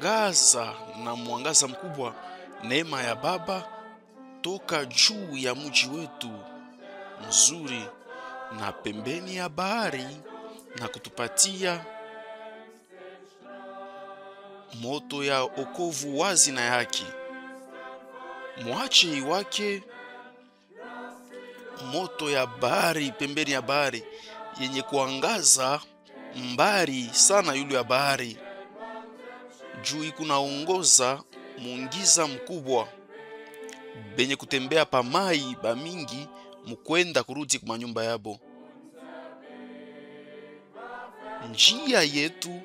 angaza na mwangaza mkubwa neema ya Baba toka juu ya mji wetu mzuri na pembeni ya bahari na kutupatia moto ya okovu wazi na haki. Mwache iwake moto ya bahari pembeni ya bahari yenye kuangaza mbari sana yulu ya bahari. Juu ikunaongoza mungiza mkubwa benye kutembea pamai ba mingi mukwenda kurudi kwa nyumba yabo. Njia yetu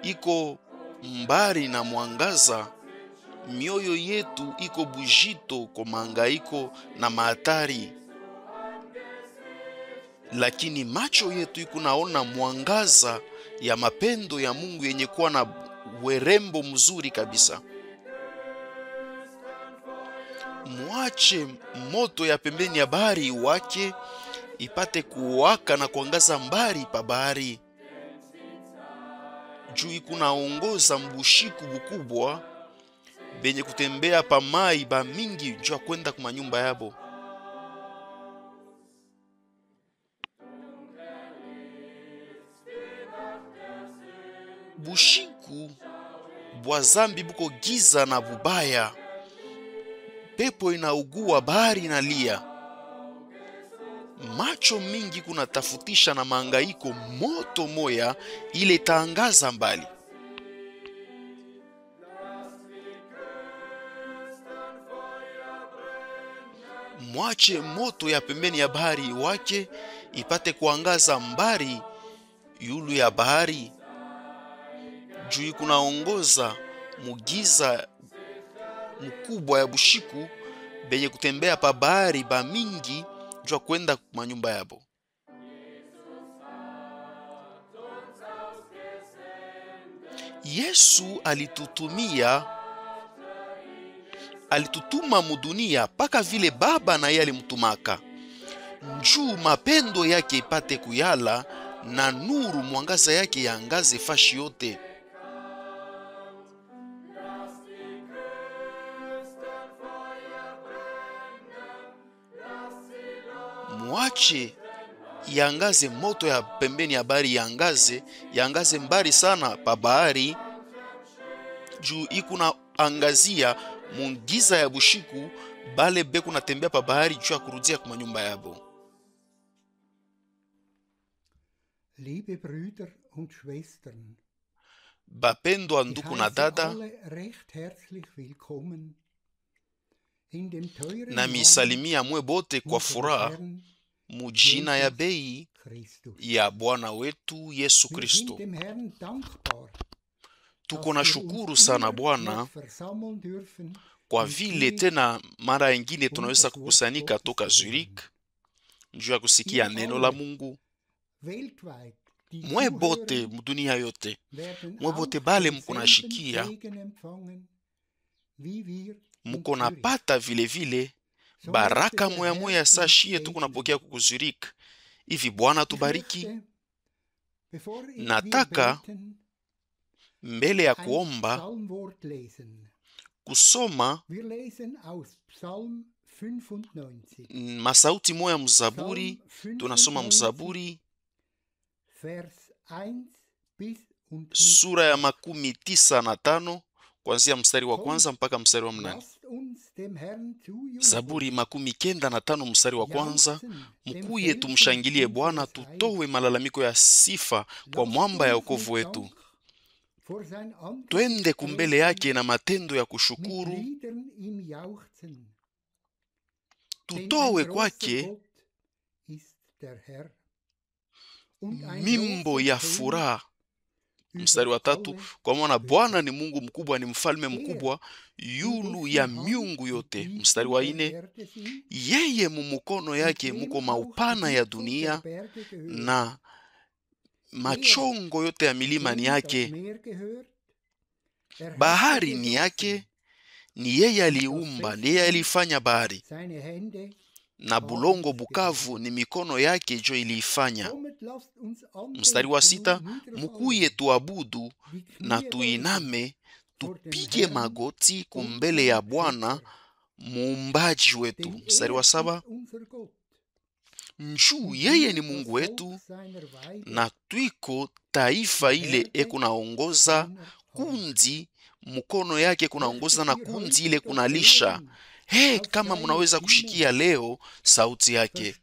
iko mbari na mwangaza, mioyo yetu iko bujito kwa mangaiko na mahatari. Lakini macho yetu iko naona mwangaza ya mapendo ya Mungu yenye kuwa na werembo mzuri kabisa. Mwache moto ya pembeni ya bahari wake ipate kuwaka na kuangaza mbari pa bahari. Juu ikunaongoza mbushiku bukubwa benye kutembea pa mai ba mingi juu kwenda kwa nyumba yabo. Bushiku bwa zambi buko giza na bubaya. Pepo inaugua, bahari inalia. Macho mingi kunatafutisha na mangaiko moto moya ile taangaza mbali. Mwache moto ya pembeni ya bahari wake ipate kuangaza mbari yulu ya bahari. Juu kunaongoza mugiza mkubwa ya bushiku benye kutembea pa bahari ba mingi jua kwenda kwa nyumba yabo. Yesu alitutuma mudunia paka vile Baba na yeye alimtumaka. Njuu mapendo yake ipate kuyala na nuru mwangaza yake yaangaze fashi yote. Mwache yangaze moto ya pembeni ya bahari yangaze mbari sana pa bahari. Juu ikuna angazia mungiza ya bushiku bale beku natembea pa bahari juu ya kurudia kwa nyumba yabo. Liebe Brüder und Schwestern, bapendwa nduku na dada, na misalimia mwe bote kwa furaha mujina ya bei ya Bwana wetu Yesu Kristo. Tuko na shukuru sana Bwana kwa vile tena mara nyingine tunaweza kukusanyika toka Zurich njuu ya kusikia neno la Mungu. Mwe bote mudunia yote, mwe bote bale mko nashikia, mko napata vile vile baraka moya moya sashie tuko napokea kuku Zurich. Hivi Bwana tubariki. Nataka mbele ya kuomba kusoma masauti moya mzaburi. Tunasoma mzaburi sura ya 95 kuanzia mstari wa kwanza mpaka mstari wa 8. Zaburi 95 mstari wa kwanza. Mkuye tumshangilie Bwana, tutowe malalamiko ya sifa kwa mwamba ya wokovu wetu. Twende kumbele yake na matendo ya kushukuru, tutowe kwake mimbo ya furaha. Mstari wa 3, kwa maana Bwana ni Mungu mkubwa, ni mfalme mkubwa yulu ya miungu yote. Mstari wa 4, yeye mumukono yake muko maupana ya dunia, na machongo yote ya milima ni yake. Bahari ni yake, ni yeye aliumba, ni yeye alifanya bahari, na bulongo bukavu ni mikono yake jo iliifanya. Mstari wa 6, mukuye tuabudu na tuiname, tupige magoti kumbele ya Bwana muumbaji wetu. Mstari wa 7, njuu yeye ni Mungu wetu na twiko taifa ile ekunaongoza kundi mkono yake kunaongoza na kundi ile kunalisha. Kama mnaweza kushikia leo sauti yake.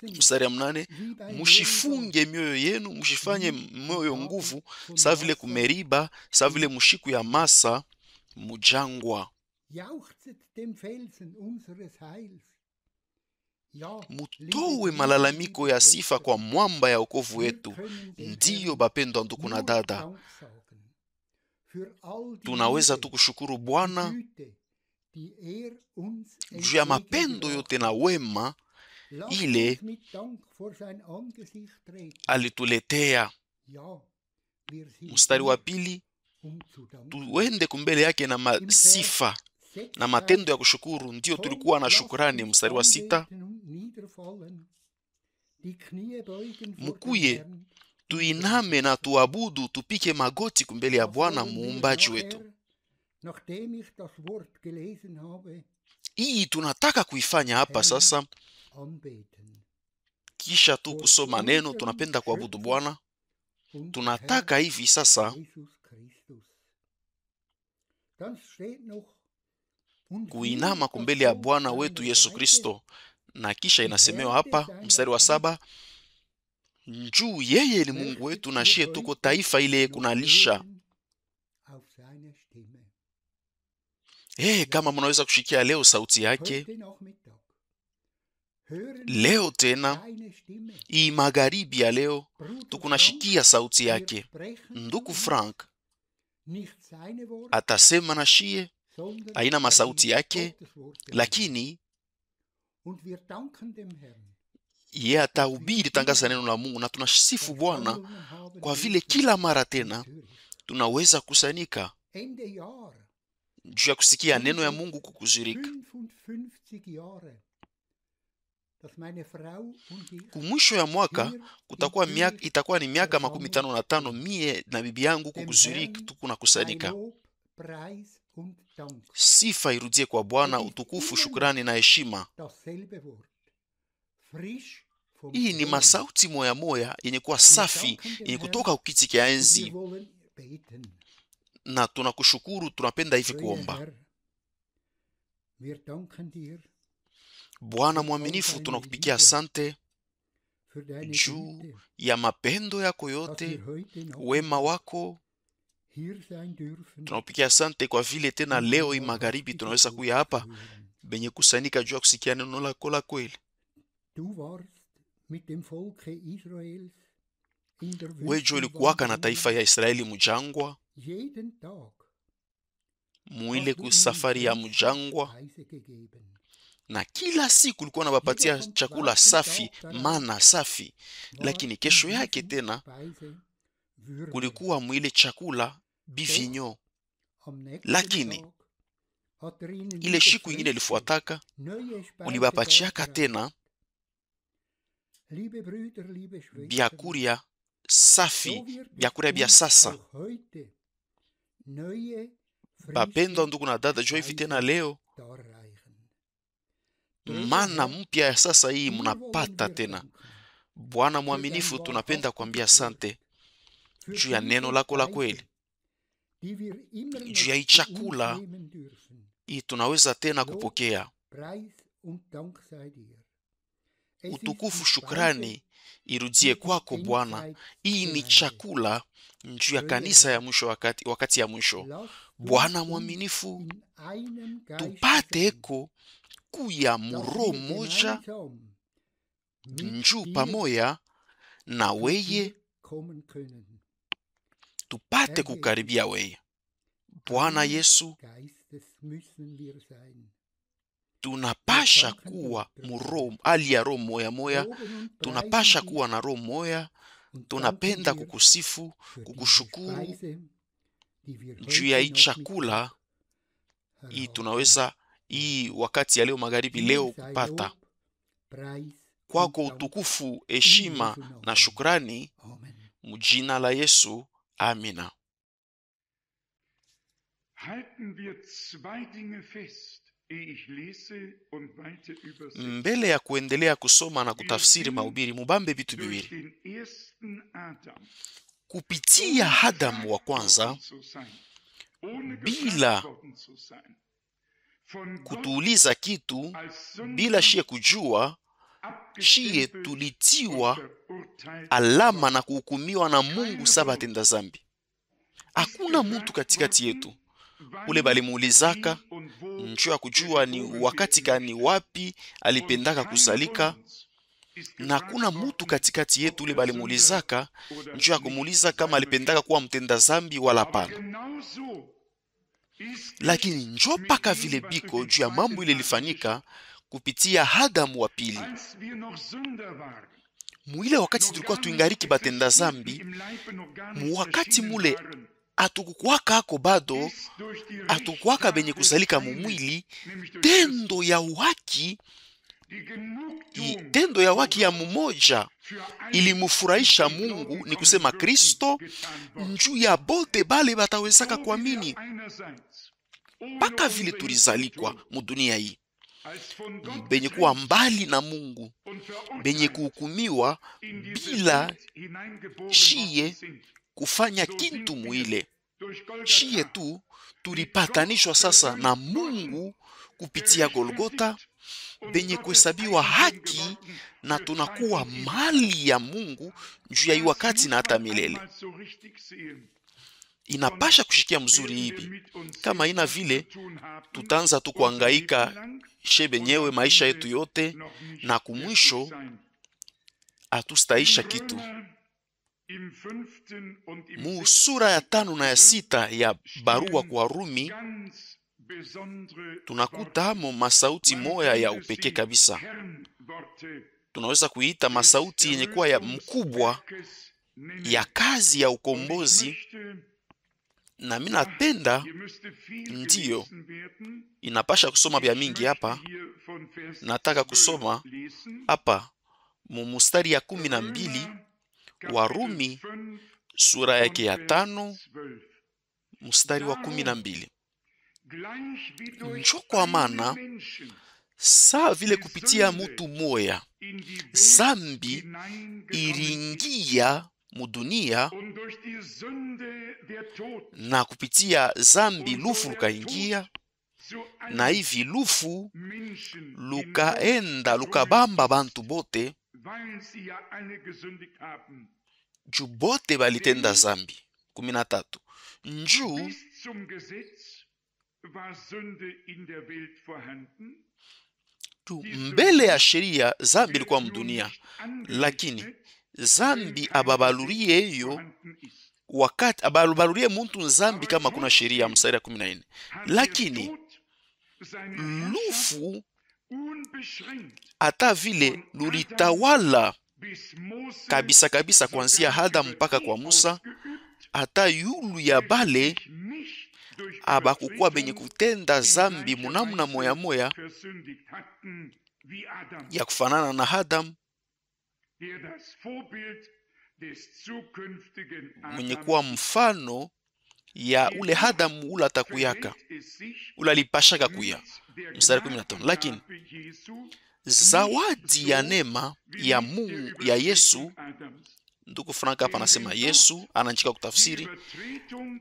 Mstari ya 8, mushifunge mioyo yenu, mushifanye moyo nguvu, sawa vile kumeriba, sawa vile mushiku ya masa mujangwa. Mutowe malalamiko ya sifa kwa mwamba ya wokovu wetu. Ndiyo bapendwa ndugu na dada, tunaweza tukushukuru Bwana juu ya mapendo yote na wema ile alituletea. Mstari wa 2, tuende kumbele yake na masifa na matendo ya kushukuru, ndio tulikuwa na shukrani. Mstari wa 6, mukuye tuiname na tuabudu, tupike magoti kumbele ya Bwana muumbaji wetu. Hii tunataka kuifanya hapa sasa. Kisha tu kusoma neno, tunapenda kuabudu Bwana. Tunataka hivi sasa kuinama kumbele ya Bwana wetu Yesu Kristo. Na kisha inasemewa hapa mstari wa 7, njuu yeye ni Mungu wetu na shie tuko taifa ile kunalisha. Kama mnaweza kushikia leo sauti yake leo tena, hii magharibi ya leo tukunashikia sauti yake. Ndugu Frank atasema na shie, haina masauti yake, lakini yeye atahubiri tangaza neno la Mungu. Na tunasifu Bwana kwa vile kila mara tena tunaweza kusanyika juu ya kusikia neno ya Mungu kukuzirika. Kumwisho ya mwaka itakuwa ni miaka 55 mie na bibi yangu kukuzirika, tukuna kusanyika. Sifa irudie kwa Bwana, utukufu, shukrani na heshima. Hii ni masauti moya moya yenye kuwa safi, yenye kutoka kukiti kia enzi. Na tunakushukuru, tunapenda hivi kuomba. Bwana mwaminifu, tunakupikia asante juu ya mapendo yako yote, wema wako. Tunakupikia asante kwa vile tena leo hii magharibi tunaweza kuya hapa benye kusanyika juu ya kusikia neno lako la kweli. Wewe ulikuwaka na taifa ya Israeli mujangwa, muile kusafari ya mujangwa, na kila siku ulikuwa unawapatia chakula safi, mana safi. Lakini kesho yake tena kulikuwa mwile chakula bivinyo. Lakini ile siku ingine ilifuataka, uliwapachiaka tena biakuria safi, biakuria bia sasa. Bapendwa ndugu na dada, jua hivi tena leo mana mpya ya sasa hii mnapata tena. Bwana mwaminifu, tunapenda kuambia asante juu ya neno lako la kweli, juu ya chakula hii tunaweza tena kupokea. Utukufu, shukrani irudie kwako Bwana. Hii ni chakula juu ya kanisa ya mwisho, wakati ya mwisho. Bwana mwaminifu, tupate eko kuya muro moja njuu pamoja na weye, tupate kukaribia weye. Bwana Yesu, tunapasha kuwa muro ali ya roho moya moya, tunapasha kuwa na roho moya. Tunapenda kukusifu, kukushukuru juu ya hii chakula hii tunaweza hii wakati ya leo magharibi leo kupata. Kwako utukufu, heshima na shukrani, mjina la Yesu. Amina. Halten wir zwei Dinge fest, ehe ich lese und weiter übersetze. Mbele ya kuendelea kusoma na kutafsiri mahubiri, mubambe vitu Durch viwili. den ersten Adam, Kupitia Adamu wa kwanza, zu sein, ohne bila gefragt worden zu sein, von Gott kutuuliza kitu, als Sünder bila shie kujua, shie abgestempelt tulitiwa und verurteilt alama na kuhukumiwa na Mungu saba atenda zambi. Hakuna mtu katikati yetu ule balimuulizaka njoo ya kujua ni wakati gani wapi alipendaka kuzalika, na hakuna mtu katikati yetu ule balimuulizaka njoo ya kumuuliza kama alipendaka kuwa mtenda zambi wala hapana. Lakini njoo paka vile biko juu ya mambo ile lifanyika kupitia Adamu wa pili. Muile wakati tulikuwa tuingariki batenda zambi, wakati mule atukukwaka hako bado, atukukwaka benye kuzalika mumwili, tendo ya waki ya mumoja ilimufurahisha Mungu, ni kusema Kristo, njuu ya bote bale batawezaka kuamini. Paka vile tulizalikwa mudunia hii, benye kuwa mbali na Mungu, benye kuhukumiwa bila shie kufanya kintu muile. Shie tu tulipatanishwa sasa na Mungu kupitia Golgota, benye kuhesabiwa haki, na tunakuwa mali ya Mungu juu ya wakati na hata milele. Inapasha kushikia mzuri hivi. Kama ina vile tutaanza tu kuhangaika shebenyewe maisha yetu yote, na kumwisho hatustaisha kitu. Mu sura ya 5 na ya 6 ya barua kwa Rumi tunakuta hamo masauti moya ya upekee kabisa. Tunaweza kuita masauti yenye kuwa ya mkubwa ya kazi ya ukombozi, na mimi napenda ndiyo inapasha kusoma vya mingi hapa. Nataka kusoma hapa mu mstari ya 12 wa Rumi sura yake ya 5 mstari wa 12. Njoo kwa maana saa vile kupitia mutu moya zambi iringia mudunia, na kupitia zambi lufu lukaingia, na hivi lufu lukaenda lukabamba bantu bote, juu bote balitenda zambi. 13. Njuu tu mbele ya sheria zambi ilikuwa mdunia, lakini zambi ababalurie hiyo wakati ababalurie muntu zambi kama kuna sheria. Mstari 14. Lakini lufu hata vile lulitawala kabisa kabisa kuanzia Adamu mpaka kwa Musa, hata yulu ya bale abakukuwa benye kutenda zambi munamuna moya moya ya kufanana na Adamu, mwenye kuwa mfano ya ule Adamu ula atakuyaka ula lipashaka kuya. Mstari 15. Lakini zawadi ya neema ya Mungu ya Yesu, ndugu Franka hapa anasema Yesu ananjika kutafsiri,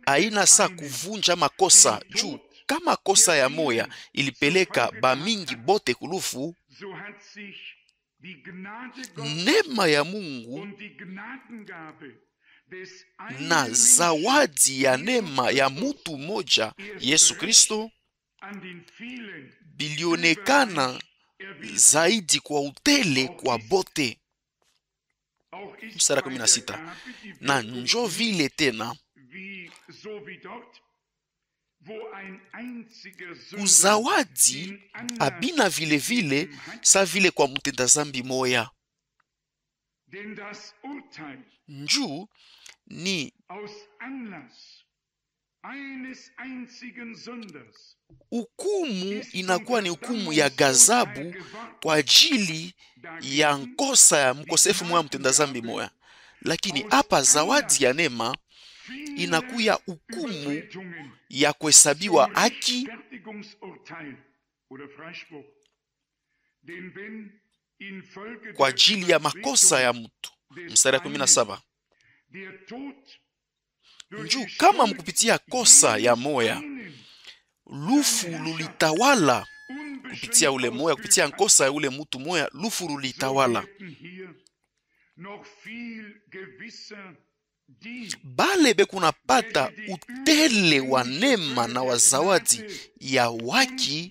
aina saa kuvunja makosa juu kama kosa ya moya ilipeleka bamingi bote kulufu, neema ya Mungu na zawadi ya neema ya mutu moja Yesu Kristo bilionekana zaidi kwa utele kwa bote. Mstari 16. Na njo vile tena uzawadi abina vile vile sa vile kwa mtenda zambi moya. Njuu ni hukumu inakuwa ni hukumu ya gazabu kwa ajili ya nkosa ya mkosefu moya mtenda zambi moya. Lakini hapa zawadi ya neema inakuya hukumu ya kuhesabiwa haki kwa ajili ya makosa ya mtu. Mstari 17. Njoo kama mkupitia kosa ya moya lufu lulitawala, kupitia ule moya, kupitia kosa ya ule mtu moya lufu lulitawala. Bale bekunapata utele wa neema na wazawadi ya waki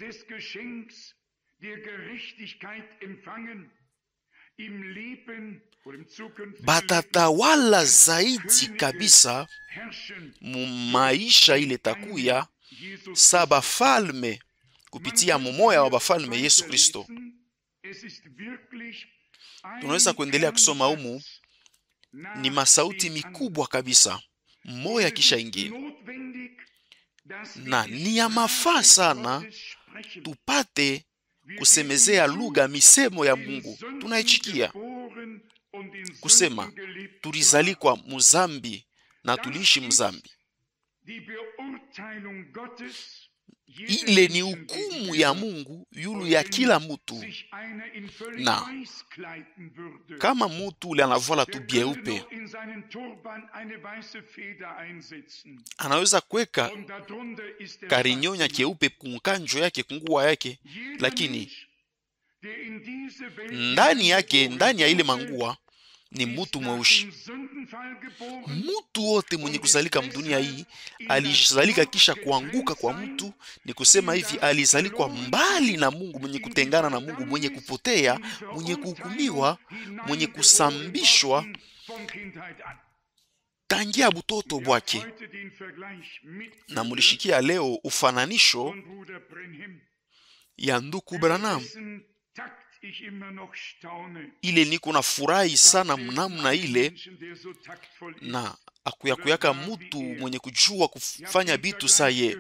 batatawala zaidi kabisa mu maisha ile takuya sa bafalme kupitia mumoya wa bafalme Yesu Kristo. Tunaweza kuendelea kusoma humu, ni masauti mikubwa kabisa moya kisha ingine, na ni ya mafaa sana tupate kusemezea lugha misemo ya Mungu tunaichikia, kusema tulizalikwa muzambi na tuliishi mzambi. Ile ni hukumu ya Mungu yulu ya kila mtu, na kama mtu ule anavala tu byeupe, anaweza kuweka karinyonya keupe kunkanjo yake kunguwa yake, lakini ndani yake, ndani ya ile mangua ni mtu mweushi. Mtu wote mwenye kuzalika mdunia hii alizalika kisha kuanguka kwa mtu, ni kusema hivi alizalikwa mbali na Mungu, mwenye kutengana na Mungu, mwenye kupotea, mwenye kuhukumiwa, mwenye kusambishwa tangia butoto bwake. Na mulishikia leo ufananisho ya nduku Branham. Ile niko na furahi sana mnamna ile, na akuyaka mtu mwenye kujua kufanya bitu saye,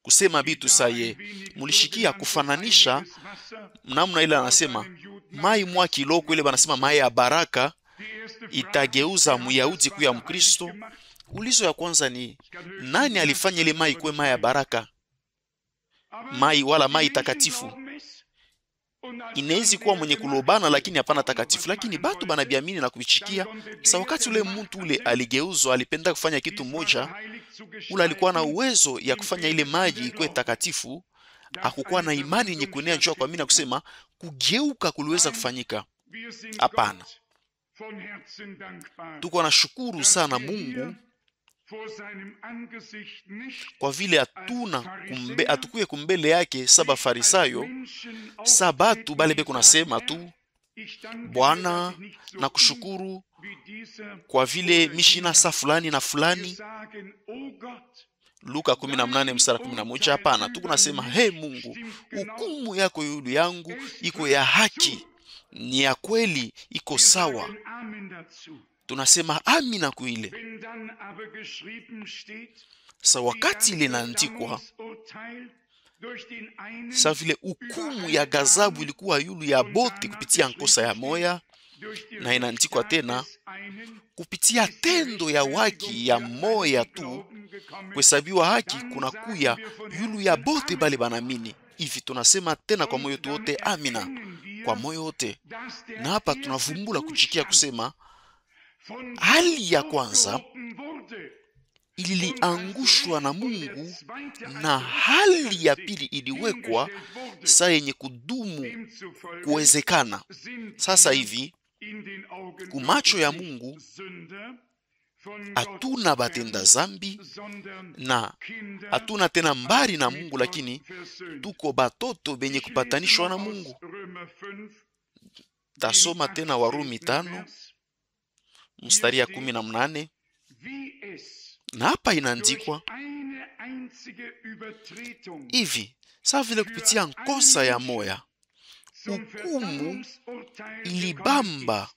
kusema bitu saye. Mulishikia kufananisha mnamna ile, anasema mai mwa kiloko ile banasema mai ya baraka itageuza Muyahudi kuya Mkristo. Ulizo ya kwanza ni nani alifanya ile mai kuwe mai ya baraka, mai wala mai takatifu? Inawezi kuwa mwenye kulobana lakini hapana takatifu, lakini batu banabiamini na kubichikia. Sa wakati ule mtu ule aligeuzwa, alipenda kufanya kitu moja, ule alikuwa na uwezo ya kufanya ile maji ikuwe takatifu, hakukuwa na imani yenye kuenea njua kwa mimi na kusema kugeuka kuliweza kufanyika. Hapana. Tuko na shukuru sana Mungu kwa vile atukuye kumbele yake saba farisayo sabatu bale beko nasema tu Bwana na kushukuru kwa vile mishina sa fulani na fulani. Luka 18 mstari 11. Hapana, tuko nasema he Mungu, hukumu yako yulu yangu iko ya haki, ni ya kweli, iko sawa. Tunasema amina kuile. Sa wakati ile naandikwa sa vile hukumu ya gazabu ilikuwa yulu ya bote kupitia nkosa ya moya, na inaandikwa tena kupitia tendo ya waki ya moya tu kuhesabiwa haki kunakuya yulu ya bote bale banamini. Hivi tunasema tena kwa moyo wote amina, kwa moyo wote. Na hapa tunavumbula kuchikia kusema hali ya kwanza iliangushwa na Mungu na hali ya pili iliwekwa saa yenye kudumu kuwezekana. Sasa hivi kumacho ya Mungu hatuna batenda zambi na hatuna tena mbari na Mungu, lakini tuko batoto benye kupatanishwa na Mungu. Tasoma tena Warumi 5 mstari ya 18, na hapa inaandikwa hivi: sa vile kupitia nkosa ya moya hukumu ilibamba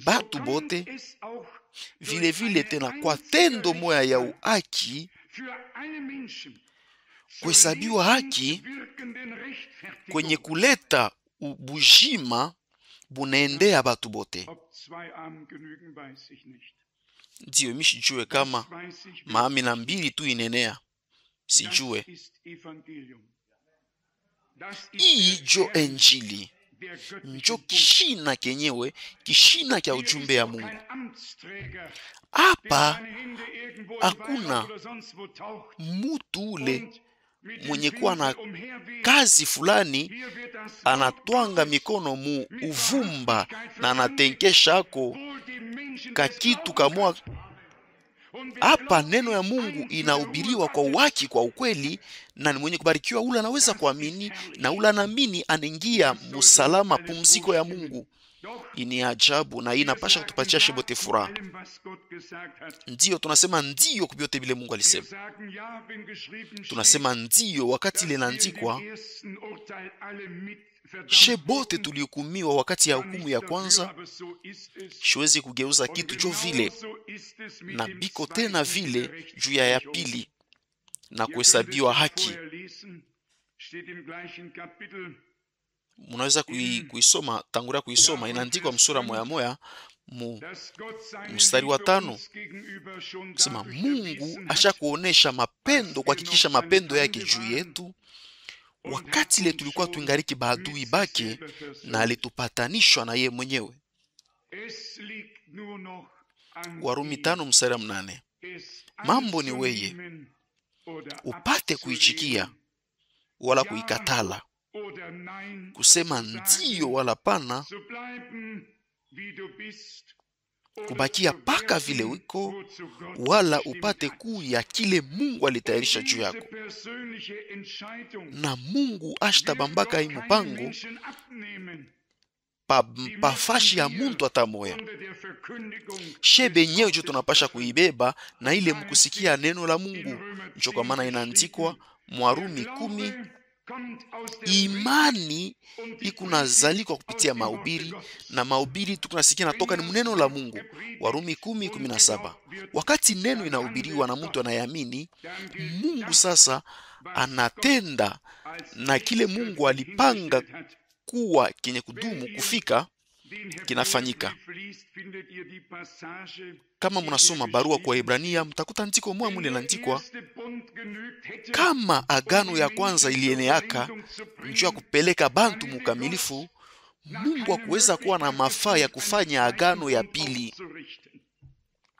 batu bote, vile vile tena kwa tendo moya ya uhaki kuhesabiwa haki kwenye kuleta ubujima bunaendea batu bote. Ndiyo mishijue kama maami na mbili tu inenea. Sijue. Hii jo enjili. Njo kishina kenyewe, kishina kya ujumbe ya Mungu. Hapa hakuna mutu ule mwenye kuwa na kazi fulani anatwanga mikono mu uvumba na anatenkesha ako kakitu kamwa. Hapa neno ya Mungu inahubiriwa kwa uhaki, kwa ukweli, na ni mwenye kubarikiwa ula anaweza kuamini, na ula anaamini anaingia musalama pumziko ya Mungu. Ini ajabu na inapasha kutupatia shebote furaha. Ndiyo tunasema ndiyo kubyote bile Mungu alisema. Tunasema ndiyo wakati ile inaandikwa, shebote tulihukumiwa wakati ya hukumu ya kwanza. Siwezi kugeuza kitu jo vile, na biko tena vile juu ya pili na kuhesabiwa haki. Munaweza kuisoma, tangulia kuisoma, inaandikwa msura moya moya mstari wa 5. Sema Mungu asha kuonesha mapendo, kuhakikisha mapendo yake juu yetu wakati ile tulikuwa tuingariki baadui bake, na alitupatanishwa na ye mwenyewe. Warumi 5 mstari wa 8. Mambo ni weye upate kuichikia wala kuikatala, kusema ndiyo wala pana, kubakia paka vile wiko, wala upate kuya kile Mungu alitayarisha juu yako. Na Mungu ashtabambaka hii mpango pafashi ya muntu atamoya. Shebe nyewe jo tunapasha kuibeba na ile mkusikia neno la Mungu. Ncho kwa maana inaandikwa Warumi 10, imani ikunazalika kupitia mahubiri, na mahubiri tukunasikia natoka ni neno la Mungu. Warumi 10:17. Wakati neno inahubiriwa na mtu anayamini, Mungu sasa anatenda, na kile Mungu alipanga kuwa kenye kudumu kufika kinafanyika. Kama mnasoma barua kwa Ibrania, mtakuta andiko moja mule landikwa, kama agano ya kwanza ilieneaka njua kupeleka bantu mukamilifu, Mungu hakuweza kuwa na mafaa ya kufanya agano ya pili.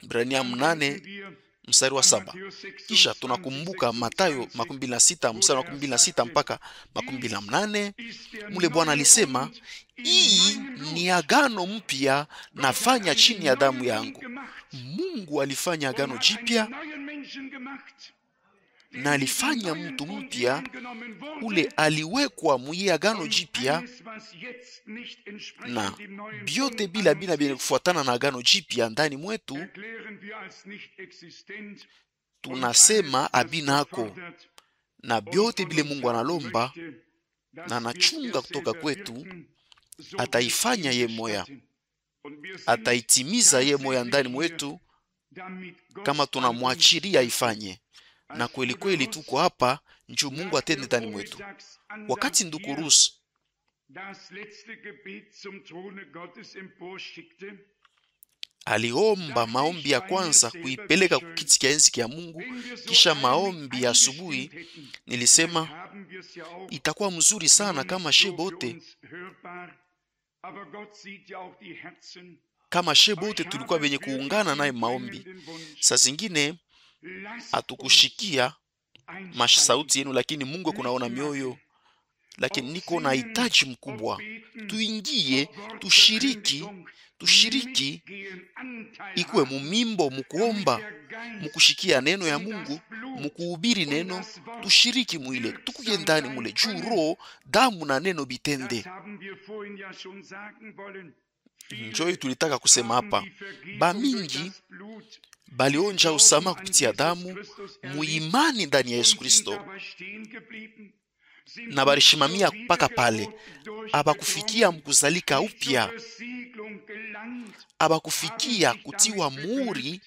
Ibrania 8 mstari wa 7. Kisha tunakumbuka Mathayo 26 mstari wa 26 mpaka 28. Mule Bwana alisema, hii ni agano mpya nafanya chini ya damu yangu. Mungu alifanya agano jipya na alifanya mtu mpya, ule aliwekwa mwi agano jipya, na byote bila bine kufuatana na agano jipya ndani mwetu tunasema abinako, na byote bile Mungu analomba na anachunga kutoka kwetu ataifanya ye moya, ataitimiza ye moya ndani mwetu kama tunamwachiria ifanye. Na kweli kweli tuko hapa njoo Mungu atende ndani mwetu. Wakati ndugu Rusi aliomba maombi ya kwanza kuipeleka kukiti kia enzi kia Mungu, kisha maombi ya asubuhi, nilisema itakuwa mzuri sana kama shebote tulikuwa benye kuungana naye maombi. Saa zingine atukushikia masauti yenu, lakini Mungu kunaona mioyo. Lakini niko na hitaji mkubwa, tuingie, tushiriki ikuwe mumimbo, mukuomba, mukushikia neno ya Mungu, mukuhubiri neno, tushiriki mwile, tukuye ndani mule, juu roho, damu na neno bitende. Njoi tulitaka kusema hapa, bamingi balionja usama kupitia damu, muimani ndani ya Yesu Kristo, na barishimamia mpaka pale. Abakufikia mkuzalika upya, abakufikia kutiwa muhuri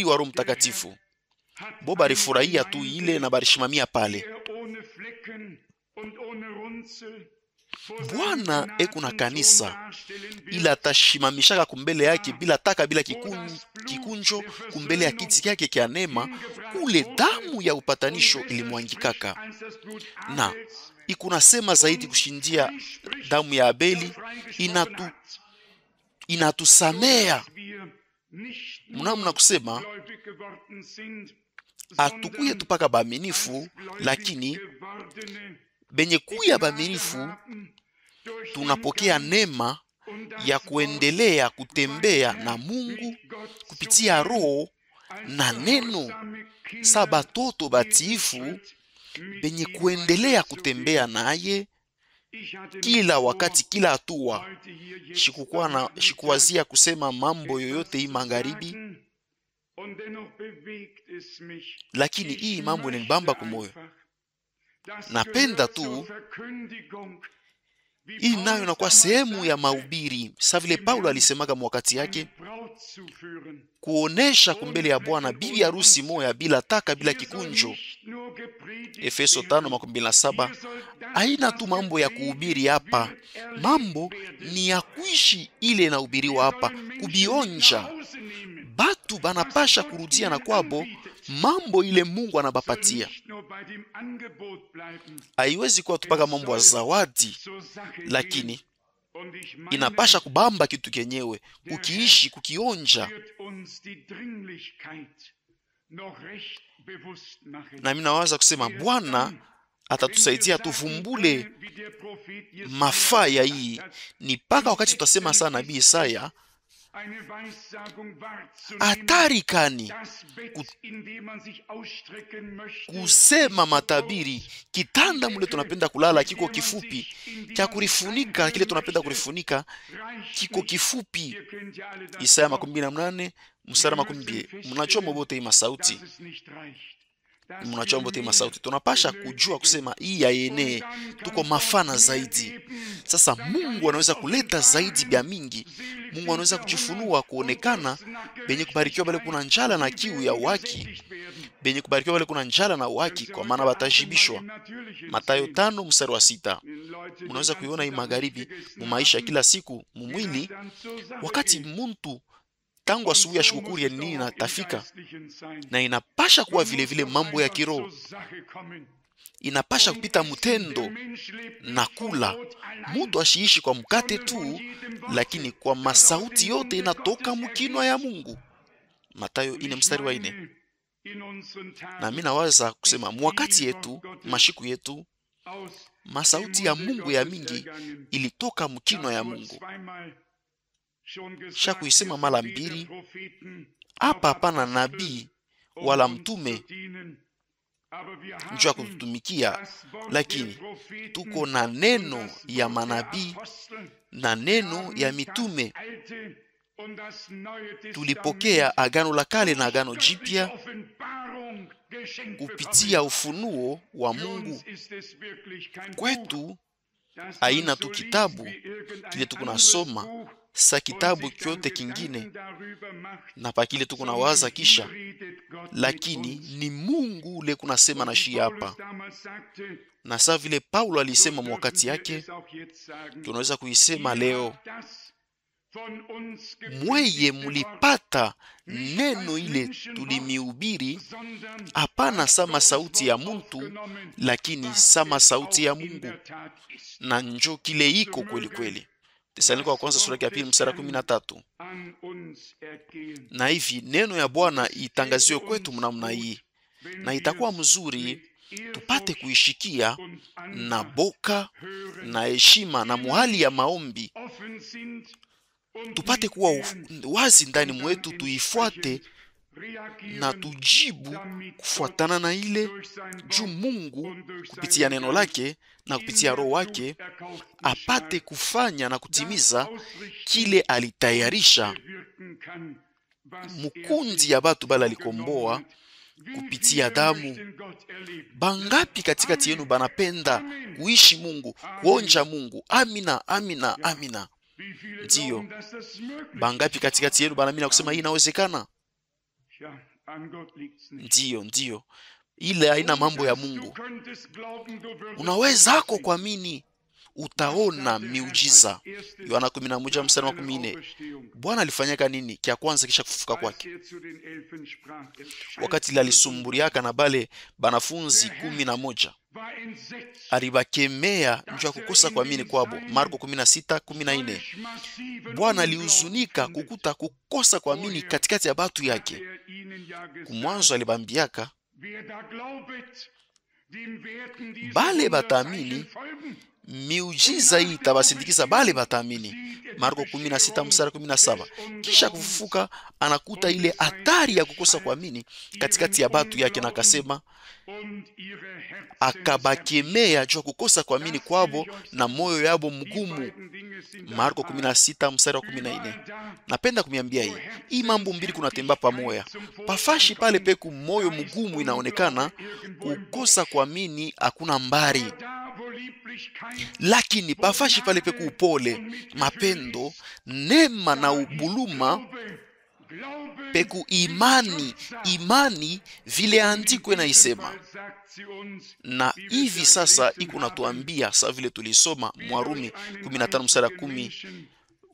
wa Roho Mtakatifu. Bo barifurahia tu ile na barishimamia pale. Bwana eko na kanisa, ila atashimamishaka kumbele yake bila taka bila kikunjo kumbele ya kiti kyake kya neema, kule damu ya upatanisho ilimwangikaka. Na ikunasema zaidi kushindia damu ya Abeli, inatusamea. Mnamna kusema atukuye tupaka baaminifu, lakini benye kuya baaminifu tunapokea neema ya kuendelea kutembea na Mungu kupitia Roho na neno, saba toto batiifu benye kuendelea kutembea naye kila wakati, kila hatua. Shikuwazia kusema mambo yoyote hii magharibi, lakini hii mambo inanibamba kumoyo. Napenda tu hii nayo inakuwa sehemu ya mahubiri, sa vile Paulo alisemaga mwakati yake, kuonesha kumbele ya Bwana bibi harusi moya bila taka bila kikunjo. Efeso 5:27. Haina tu mambo ya kuhubiri hapa, mambo ni ya kuishi ile inahubiriwa hapa, kubionja. Batu banapasha kurudia na kwabo mambo ile Mungu anabapatia. Haiwezi kuwa tupaka mambo ya zawadi, lakini inapasha kubamba kitu kenyewe, kukiishi, kukionja. Na mimi nawaza kusema Bwana atatusaidia tuvumbule mafaa ya hii. Ni paka wakati tutasema sana nabii Isaya, hatari kani kusema matabiri, kitanda mule tunapenda kulala kiko kifupi, cha kurifunika kile tunapenda kurifunika kiko kifupi. Isaya 28:12. Mnachoma bote masauti, mnachoma bote masauti. Tunapasha kujua kusema hii ya ene tuko mafana zaidi. Sasa Mungu anaweza kuleta zaidi bya mingi. Mungu anaweza kujifunua, kuonekana. Benye kubarikiwa bale kuna njala na kiu ya waki, benye kubarikiwa bale kuna njala na waki, kwa maana batashibishwa. Mathayo 5:6. Unaweza kuiona hii magharibi mu maisha kila siku mumwili, wakati muntu tangu asubuhi ya shukuri ya nini na tafika, na inapasha kuwa vile vile mambo ya kiroho, inapasha kupita mutendo na kula. Mutu ashiishi kwa mkate tu, lakini kwa masauti yote inatoka mkinwa ya Mungu. Mathayo 4:4. Na mimi nawaza kusema mwakati yetu, mashiku yetu, masauti ya Mungu ya mingi ilitoka mkinwa ya Mungu. Shakuisema mara mbili hapa, hapana nabii wala mtume njua kututumikia, lakini tuko na neno ya manabii na neno ya mitume. Tulipokea Agano la Kale na Agano Jipya kupitia ufunuo wa Mungu. Kwetu haina tu kitabu kile tukunasoma sa kitabu kyote kingine na pakile tukunawaza kisha, lakini ni Mungu ule kunasema na shi hapa. Na sa vile Paulo alisema mwakati yake, tunaweza kuisema leo, mweye mulipata neno ile tulimihubiri, hapana sama sauti ya muntu, lakini sama sauti ya Mungu, na njo kile iko kweli kweli. Tesalonika wa kwanza sura ya 2:13. Na hivi neno ya Bwana itangaziwe kwetu mnamna hii, na itakuwa mzuri tupate kuishikia na boka na heshima na muhali ya maombi, tupate kuwa wazi ndani mwetu, tuifuate na tujibu kufuatana na ile juu Mungu kupitia neno lake na kupitia Roho wake apate kufanya na kutimiza kile alitayarisha mukundi ya batu bala likomboa kupitia damu. Bangapi katikati yenu banapenda kuishi Mungu, kuonja Mungu? Amina, amina, amina. Ndiyo, bangapi katikati yenu banamina kusema hii inawezekana? Ndiyo, ndiyo. Ile haina mambo ya Mungu. Unaweza hako kuamini, utaona miujiza. Yohana 11 mstari wa 14. Bwana alifanyaka nini kia kwanza kisha kufufuka kwake? Wakati alisumbuliaka na bale banafunzi 11, alibakemea njoo kukosa kuamini kwabo. Marko 16:14. Bwana alihuzunika kukuta kukosa kuamini katikati ya batu yake. Kumwanzo alibambiaka bale bataamini, miujiza hii itabasindikiza bale bataamini. Marko 16 mstari 17. Kisha kufufuka anakuta ile hatari ya kukosa kuamini katikati ya batu yake, na akasema akabakemea juu kukosa kuamini kwabo na moyo yabo mgumu. Marko 16 mstari wa 14. Napenda kumiambia hii mambo mbili kunatemba pamoja. Pafashi pale peku moyo mgumu inaonekana kukosa kuamini hakuna mbari, lakini pafashi pale peku upole, mapendo, neema na ubuluma peku imani vile andiko inaisema. Na hivi sasa iko natuambia sawa vile tulisoma Warumi 15 mstari 10,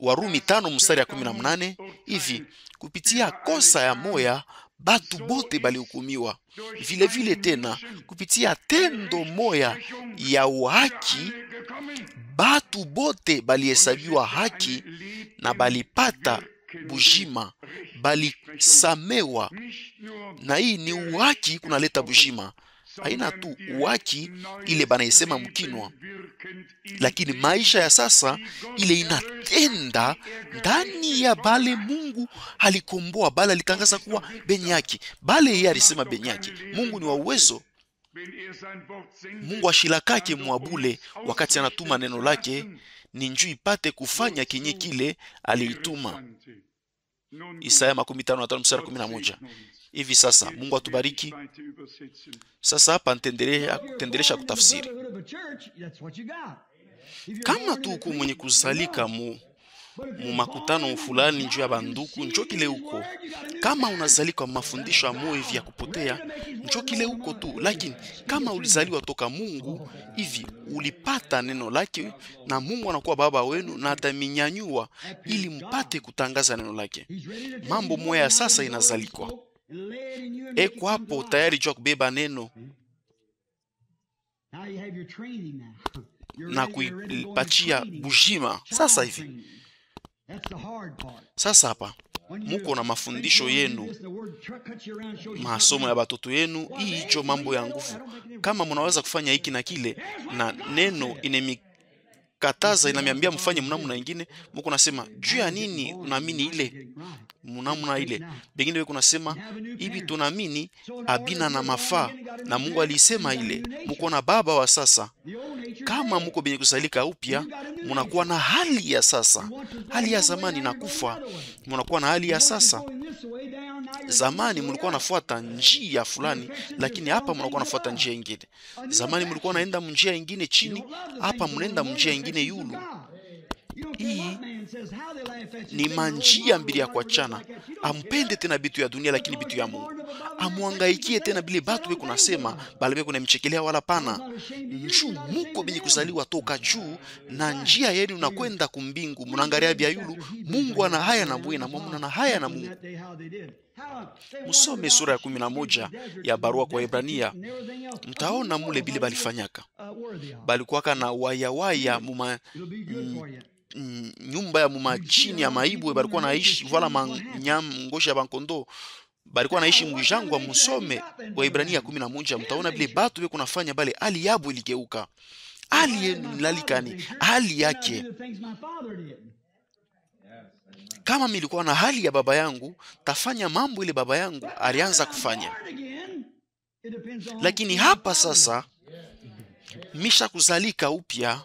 Warumi 5 mstari ya 18, hivi kupitia kosa ya moya batu bote balihukumiwa. Vile vile tena kupitia tendo moya ya uhaki batu bote balihesabiwa haki na balipata bujima, balisamewa. Na hii ni uhaki kunaleta bujima. Haina tu uhaki ile banaisema mkinwa, lakini maisha ya sasa ile inatenda ndani ya bale Mungu alikomboa, bale alitangaza kuwa benye yake, bale yeye alisema benye yake. Mungu ni wa uwezo. Mungu ashilakake mwabule wakati anatuma neno lake ni njuu ipate kufanya kenye kile aliituma. Isaya 55 mstari 11. Hivi sasa Mungu atubariki. Sasa hapa nitendelesha kutafsiri. Kama tu uko mwenye kuzalika mu makutano fulani njuu ya banduku, njoo kile huko. Kama unazalika mafundisho ya moyo hivi ya kupotea, njoo kile huko tu. Lakini kama ulizaliwa toka Mungu hivi, ulipata neno lake na Mungu anakuwa baba wenu na ataminyanyua ili mpate kutangaza neno lake. Mambo moya sasa inazalikwa. Eko hapo tayari jua kubeba neno na kuipatia bujima. Sasa hivi sasa hapa muko na mafundisho yenu, masomo ya batoto yenu, hii hicho mambo ya nguvu. Kama mnaweza kufanya hiki na kile na neno inemikataza inamiambia mfanye mnamna nyingine, muko nasema juu ya nini unaamini ile mnamna ile? Bengine wewe kunasema hivi tunaamini abina na mafaa na Mungu alisema ile. Muko na baba wa sasa. Kama muko benye kusalika upya, munakuwa na hali ya sasa. Hali ya zamani na kufa, munakuwa na hali ya sasa. Zamani mlikuwa nafuata njia fulani, lakini hapa mnakuwa nafuata njia nyingine. Zamani mlikuwa naenda njia nyingine chini, hapa mnaenda njia nyingine yulu. Hii ni manjia mbili ya kuachana. Ampende tena bitu ya dunia, lakini bitu ya Mungu. Amuangaikie tena bile batu we kunasema, bale we kunamchekelea wala pana. Njuu muko benye kuzaliwa toka juu na njia yenu nakwenda kumbingu. Munangaria bia yulu, Mungu ana haya na mwena, mwamuna na haya na Mungu. Musome sura ya 11 ya barua kwa Hebrania. Mtaona mule bile balifanyaka. Balikuwaka na waya muma nyumba ya muma chini ya maibwe, balikuwa naishi wala ngosha ya bankondo, balikuwa naishi mwijangwa. Musome wa Hebrania 11, mtaona bile batu we kunafanya bale hali yabo iligeuka. Hali yenu nilalikani, hali yake. Kama milikuwa na hali ya baba yangu, tafanya mambo ile baba yangu alianza kufanya. Lakini hapa sasa misha kuzalika upya,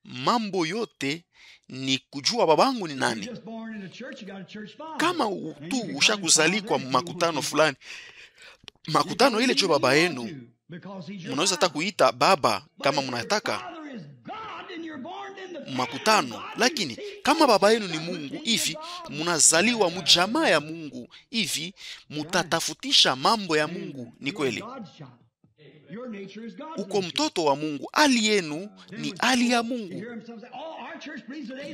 mambo yote ni kujua babangu ni nani. Kama tu ushakuzalikwa makutano fulani, makutano ile jo baba yenu, mnaweza hata kuita baba kama mnataka makutano. Lakini kama baba yenu ni Mungu hivi, mnazaliwa mjamaa ya Mungu hivi, mutatafutisha mambo ya Mungu. Ni kweli uko mtoto wa Mungu, hali yenu ni hali ya Mungu.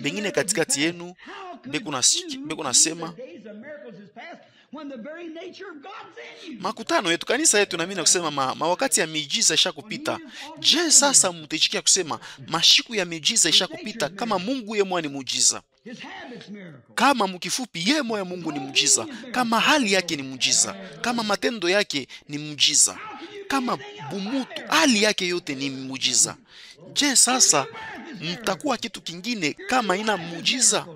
Bengine katikati yenu beko nasema makutano yetu, kanisa yetu, na mimi nakusema mawakati ya miujiza ishakupita. Je, sasa mtechikia kusema mashiku ya miujiza ishakupita kama Mungu yeye ni muujiza? Kama mkifupi yeye moyo Mungu ni muujiza, kama hali yake ni muujiza, kama matendo yake ni muujiza, kama bumutu hali yake yote ni muujiza. Je, sasa mtakuwa kitu kingine kama ina muujiza?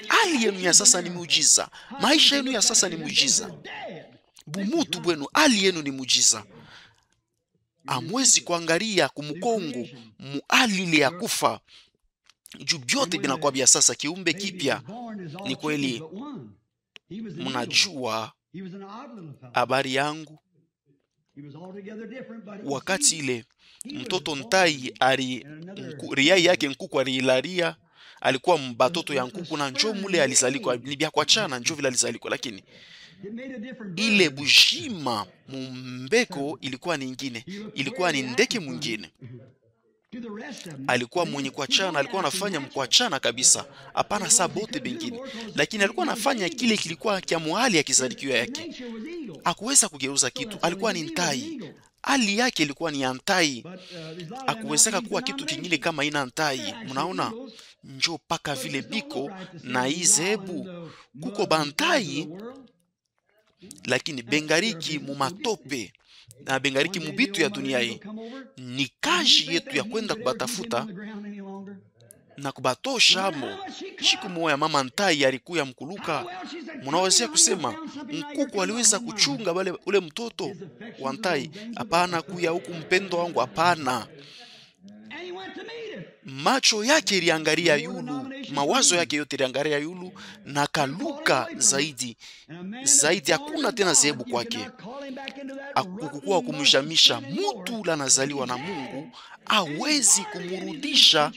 Hali yenu ya sasa ni muujiza, maisha yenu ya sasa ni muujiza, bumutu bwenu hali yenu ni muujiza. Amwezi kuangalia kumukongo muhali ile ya kufa, juu byote binakuwa bya sasa, kiumbe kipya. Ni kweli mnajua habari yangu, wakati ile mtoto ntai riyai yake nkuku alilaria, alikuwa mbatoto ya nkuku na njo mule alizalikwa, ni bya kwa chana njo vile alizalikwa, lakini ile bujima mumbeko ilikuwa ni ingine, ilikuwa ni ndeke mwingine. Alikuwa mwenye kwa chana, alikuwa anafanya mkwachana kabisa, hapana sabote bengine, lakini alikuwa anafanya kile kilikuwa kia muhali ya kizalikiwa yake. Hakuweza kugeuza kitu, alikuwa ni ntai, hali yake ilikuwa ni antai, hakuwezeka kuwa kitu kingine kama ina ntai. Mnaona, njo paka vile biko na izebu kuko bantai, lakini bengariki mumatope na bengariki mubitu ya dunia hii. Ni kazi yetu ya kwenda kubatafuta na kubatosha mo. Shiku moya mama ntai alikuya mkuluka. Munawazia kusema mkuku aliweza kuchunga ule mtoto wa ntai? Hapana, kuya huku mpendo wangu, hapana. Macho yake iliangalia yulu, mawazo yake yote iliangalia yulu, na kaluka zaidi. Hakuna tena zehebu kwake. Akukukua kumshamisha mutu la nazaliwa na Mungu, hawezi kumurudisha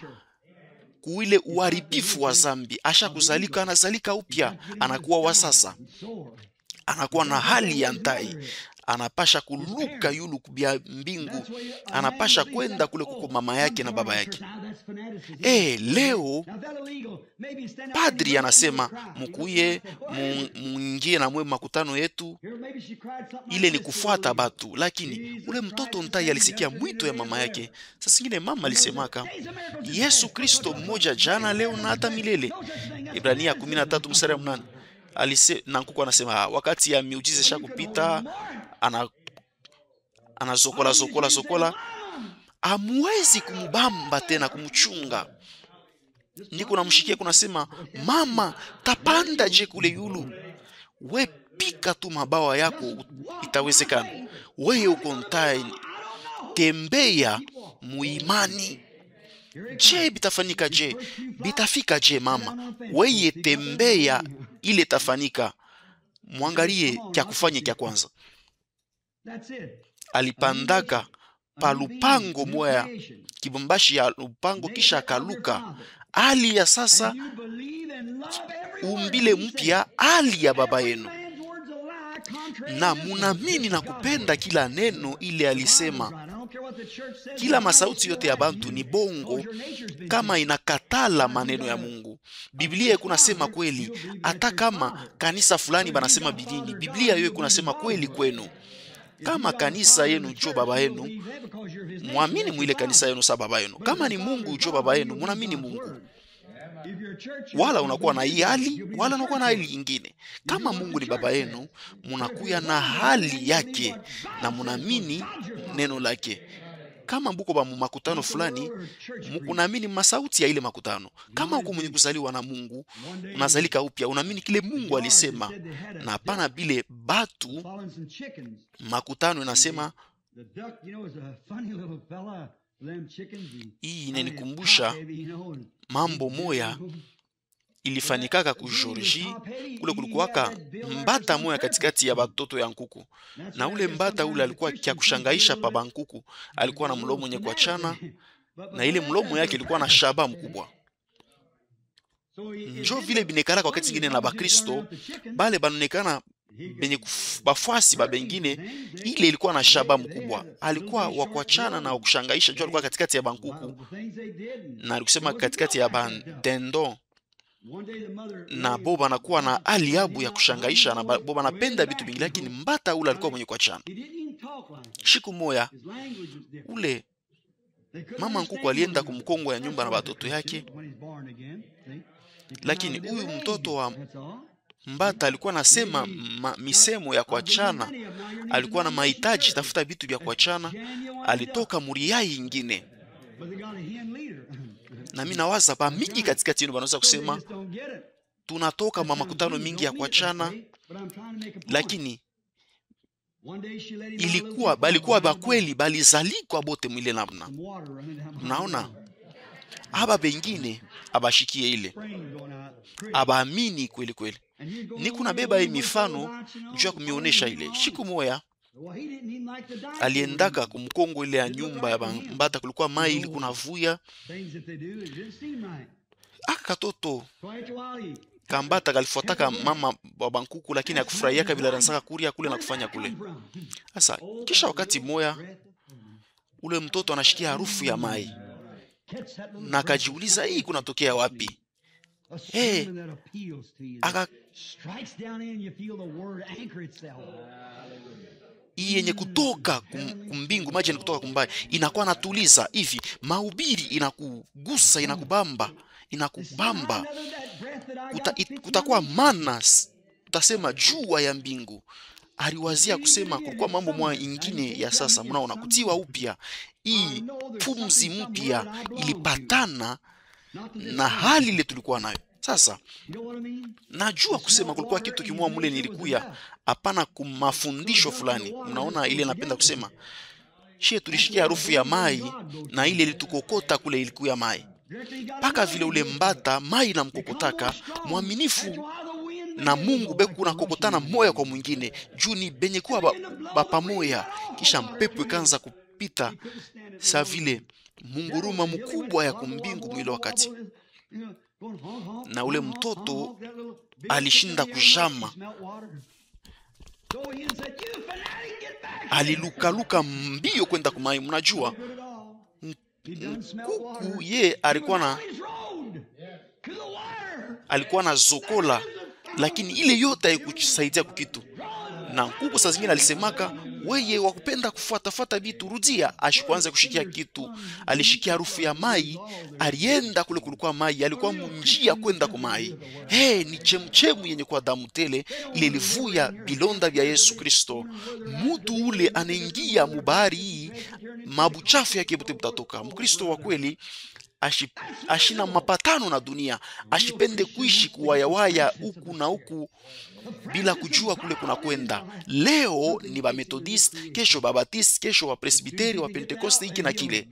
kuile uharibifu wa zambi. Asha kuzalika, anazalika upya, anakuwa wa sasa, anakuwa na hali ya ntai, anapasha kuluka yulu kubia mbingu, anapasha kwenda kule kuko mama yake na baba yake. Leo padri anasema mukuye muingie na mwe makutano yetu, ile ni kufuata batu, lakini ule mtoto ntai alisikia mwito ya mama yake. Sasa ingine mama alisemaka Yesu Kristo mmoja jana, leo na hata milele. Ibrania 13:8. Na nkuku anasema wakati ya miujiza shakupita, zokola amwezi kumubamba tena kumchunga. Niko namshikia kunasema, mama tapanda je kule yulu, we pika tu mabawa yako itawezekana. Wewe uko ntai, tembea muimani. Je, bitafanyika je? Bitafika je mama? Wewe tembea ile tafanika. Mwangalie kya kufanya kya kwanza. Alipandaka palupango moya kibumbashi ya lupango, kisha akaluka. Hali ya sasa umbile mpya, hali ya baba yenu, na munamini na kupenda kila neno ile alisema. Kila masauti yote ya bantu ni bongo kama inakatala maneno ya Mungu. Biblia kunasema kweli, hata kama kanisa fulani banasema bidini, Biblia yote kunasema kweli kwenu. Kama kanisa yenu jo baba yenu, muamini mwile kanisa yenu sa baba yenu. Kama ni Mungu jo baba yenu, muamini Mungu. Wala unakuwa na hii hali, wala unakuwa na hali ingine. Kama Mungu ni baba yenu, munakuya na hali yake na munaamini neno lake. Kama mbuko ba makutano fulani, mukunaamini masauti ya ile makutano. Kama uko mwenye kuzaliwa na Mungu, unazalika upya, unaamini kile Mungu alisema. Na hapana bile batu makutano inasema. Hii inanikumbusha mambo moya ilifanikaka ku Georgie. Kule kulikuwaka mbata moya katikati ya batoto ya nkuku, na ule mbata ule alikuwa kia kushangaisha pa bankuku. Alikuwa na mlomo nye kwa chana, na ile mlomo yake ilikuwa na shaba mkubwa. Njo vile binekana kwa wakati ngine na bakristo, bale banonekana benye bafuasi ba bengine, ile ilikuwa na shaba mkubwa. Alikuwa wa kuachana na kushangaisha, jua alikuwa katikati ya bankuku na alikusema katikati ya bandendo, na boba anakuwa na aliabu ya kushangaisha, na boba anapenda vitu vingi, lakini mbata ule alikuwa mwenye kuachana. Siku moya ule mama nkuku alienda kumkongo ya nyumba na watoto yake, lakini huyu mtoto wa mbata alikuwa nasema misemo ya kuachana, alikuwa na mahitaji tafuta vitu vya kuachana, alitoka muriai ingine. Na mimi nawaza ba mingi katikati yenu wanaweza kusema tunatoka makutano mingi ya kuachana, lakini balikuwa bakweli balizalikwa bote mwile namna. Mnaona aba bengine abashikie ile abaamini kweli kweli. Niko nabeba hii mifano njoo kumionesha ile. Siku moya aliendaka kumkongo ile ya nyumba ya mbata, kulikuwa mai ili kunavuya. Katoto kambata kalifuataka mama wa bankuku, lakini akufurahia kabila ransaka kuria kule na kufanya kule. Sasa kisha wakati moya ule mtoto anashikia harufu ya mai na akajiuliza hii kunatokea wapi? Hii yenye kutoka kumbingu, maji yenye kutoka kumbai inakuwa natuliza hivi, mahubiri inakugusa, inakubamba, kutakuwa manas, utasema jua ya mbingu. Aliwazia kusema kulikuwa mambo mwa ingine ya sasa, mnaona kutiwa upya, hii pumzi mpya ilipatana na hali ile tulikuwa nayo. Sasa najua kusema kulikuwa kitu kimwa mule nilikuya, hapana kumafundisho fulani. Mnaona ile napenda kusema shie tulishikia harufu ya mai, na ile litukokota kule ilikuya mai, paka vile ule mbata mai na mkokotaka mwaminifu na Mungu beku na kokotana moya kwa mwingine, juu ni benye kuwa pamoja. Kisha mpepo ikaanza kupita sa vile munguruma mkubwa ya kumbingu mwile wakati, na ule mtoto alishinda kujama, alilukaluka mbio kwenda kumai. Mnajua kuku ye alikuwa na zokola, lakini ile yote haikusaidia kukitu. Na kuku saa zingine alisemaka weye wakupenda kufuata vitu, rudia. Ashikuanza kushikia kitu, alishikia harufu ya mai, alienda kule kulikuwa mai, alikuwa munjia kwenda kwa mai. Ni chemchemu yenye kwa damu tele, ile ilivuya bilonda vya Yesu Kristo. Mutu ule anaingia mubahari hii, mabuchafu yake bote butatoka. Mkristo wa kweli ashina mapatano na dunia, ashipende kuishi kuwayawaya huku na huku bila kujua kule kuna kwenda. Leo ni ba Methodist, kesho ba Baptist, kesho wa Presbyteri, wa Pentecoste, hiki na kile.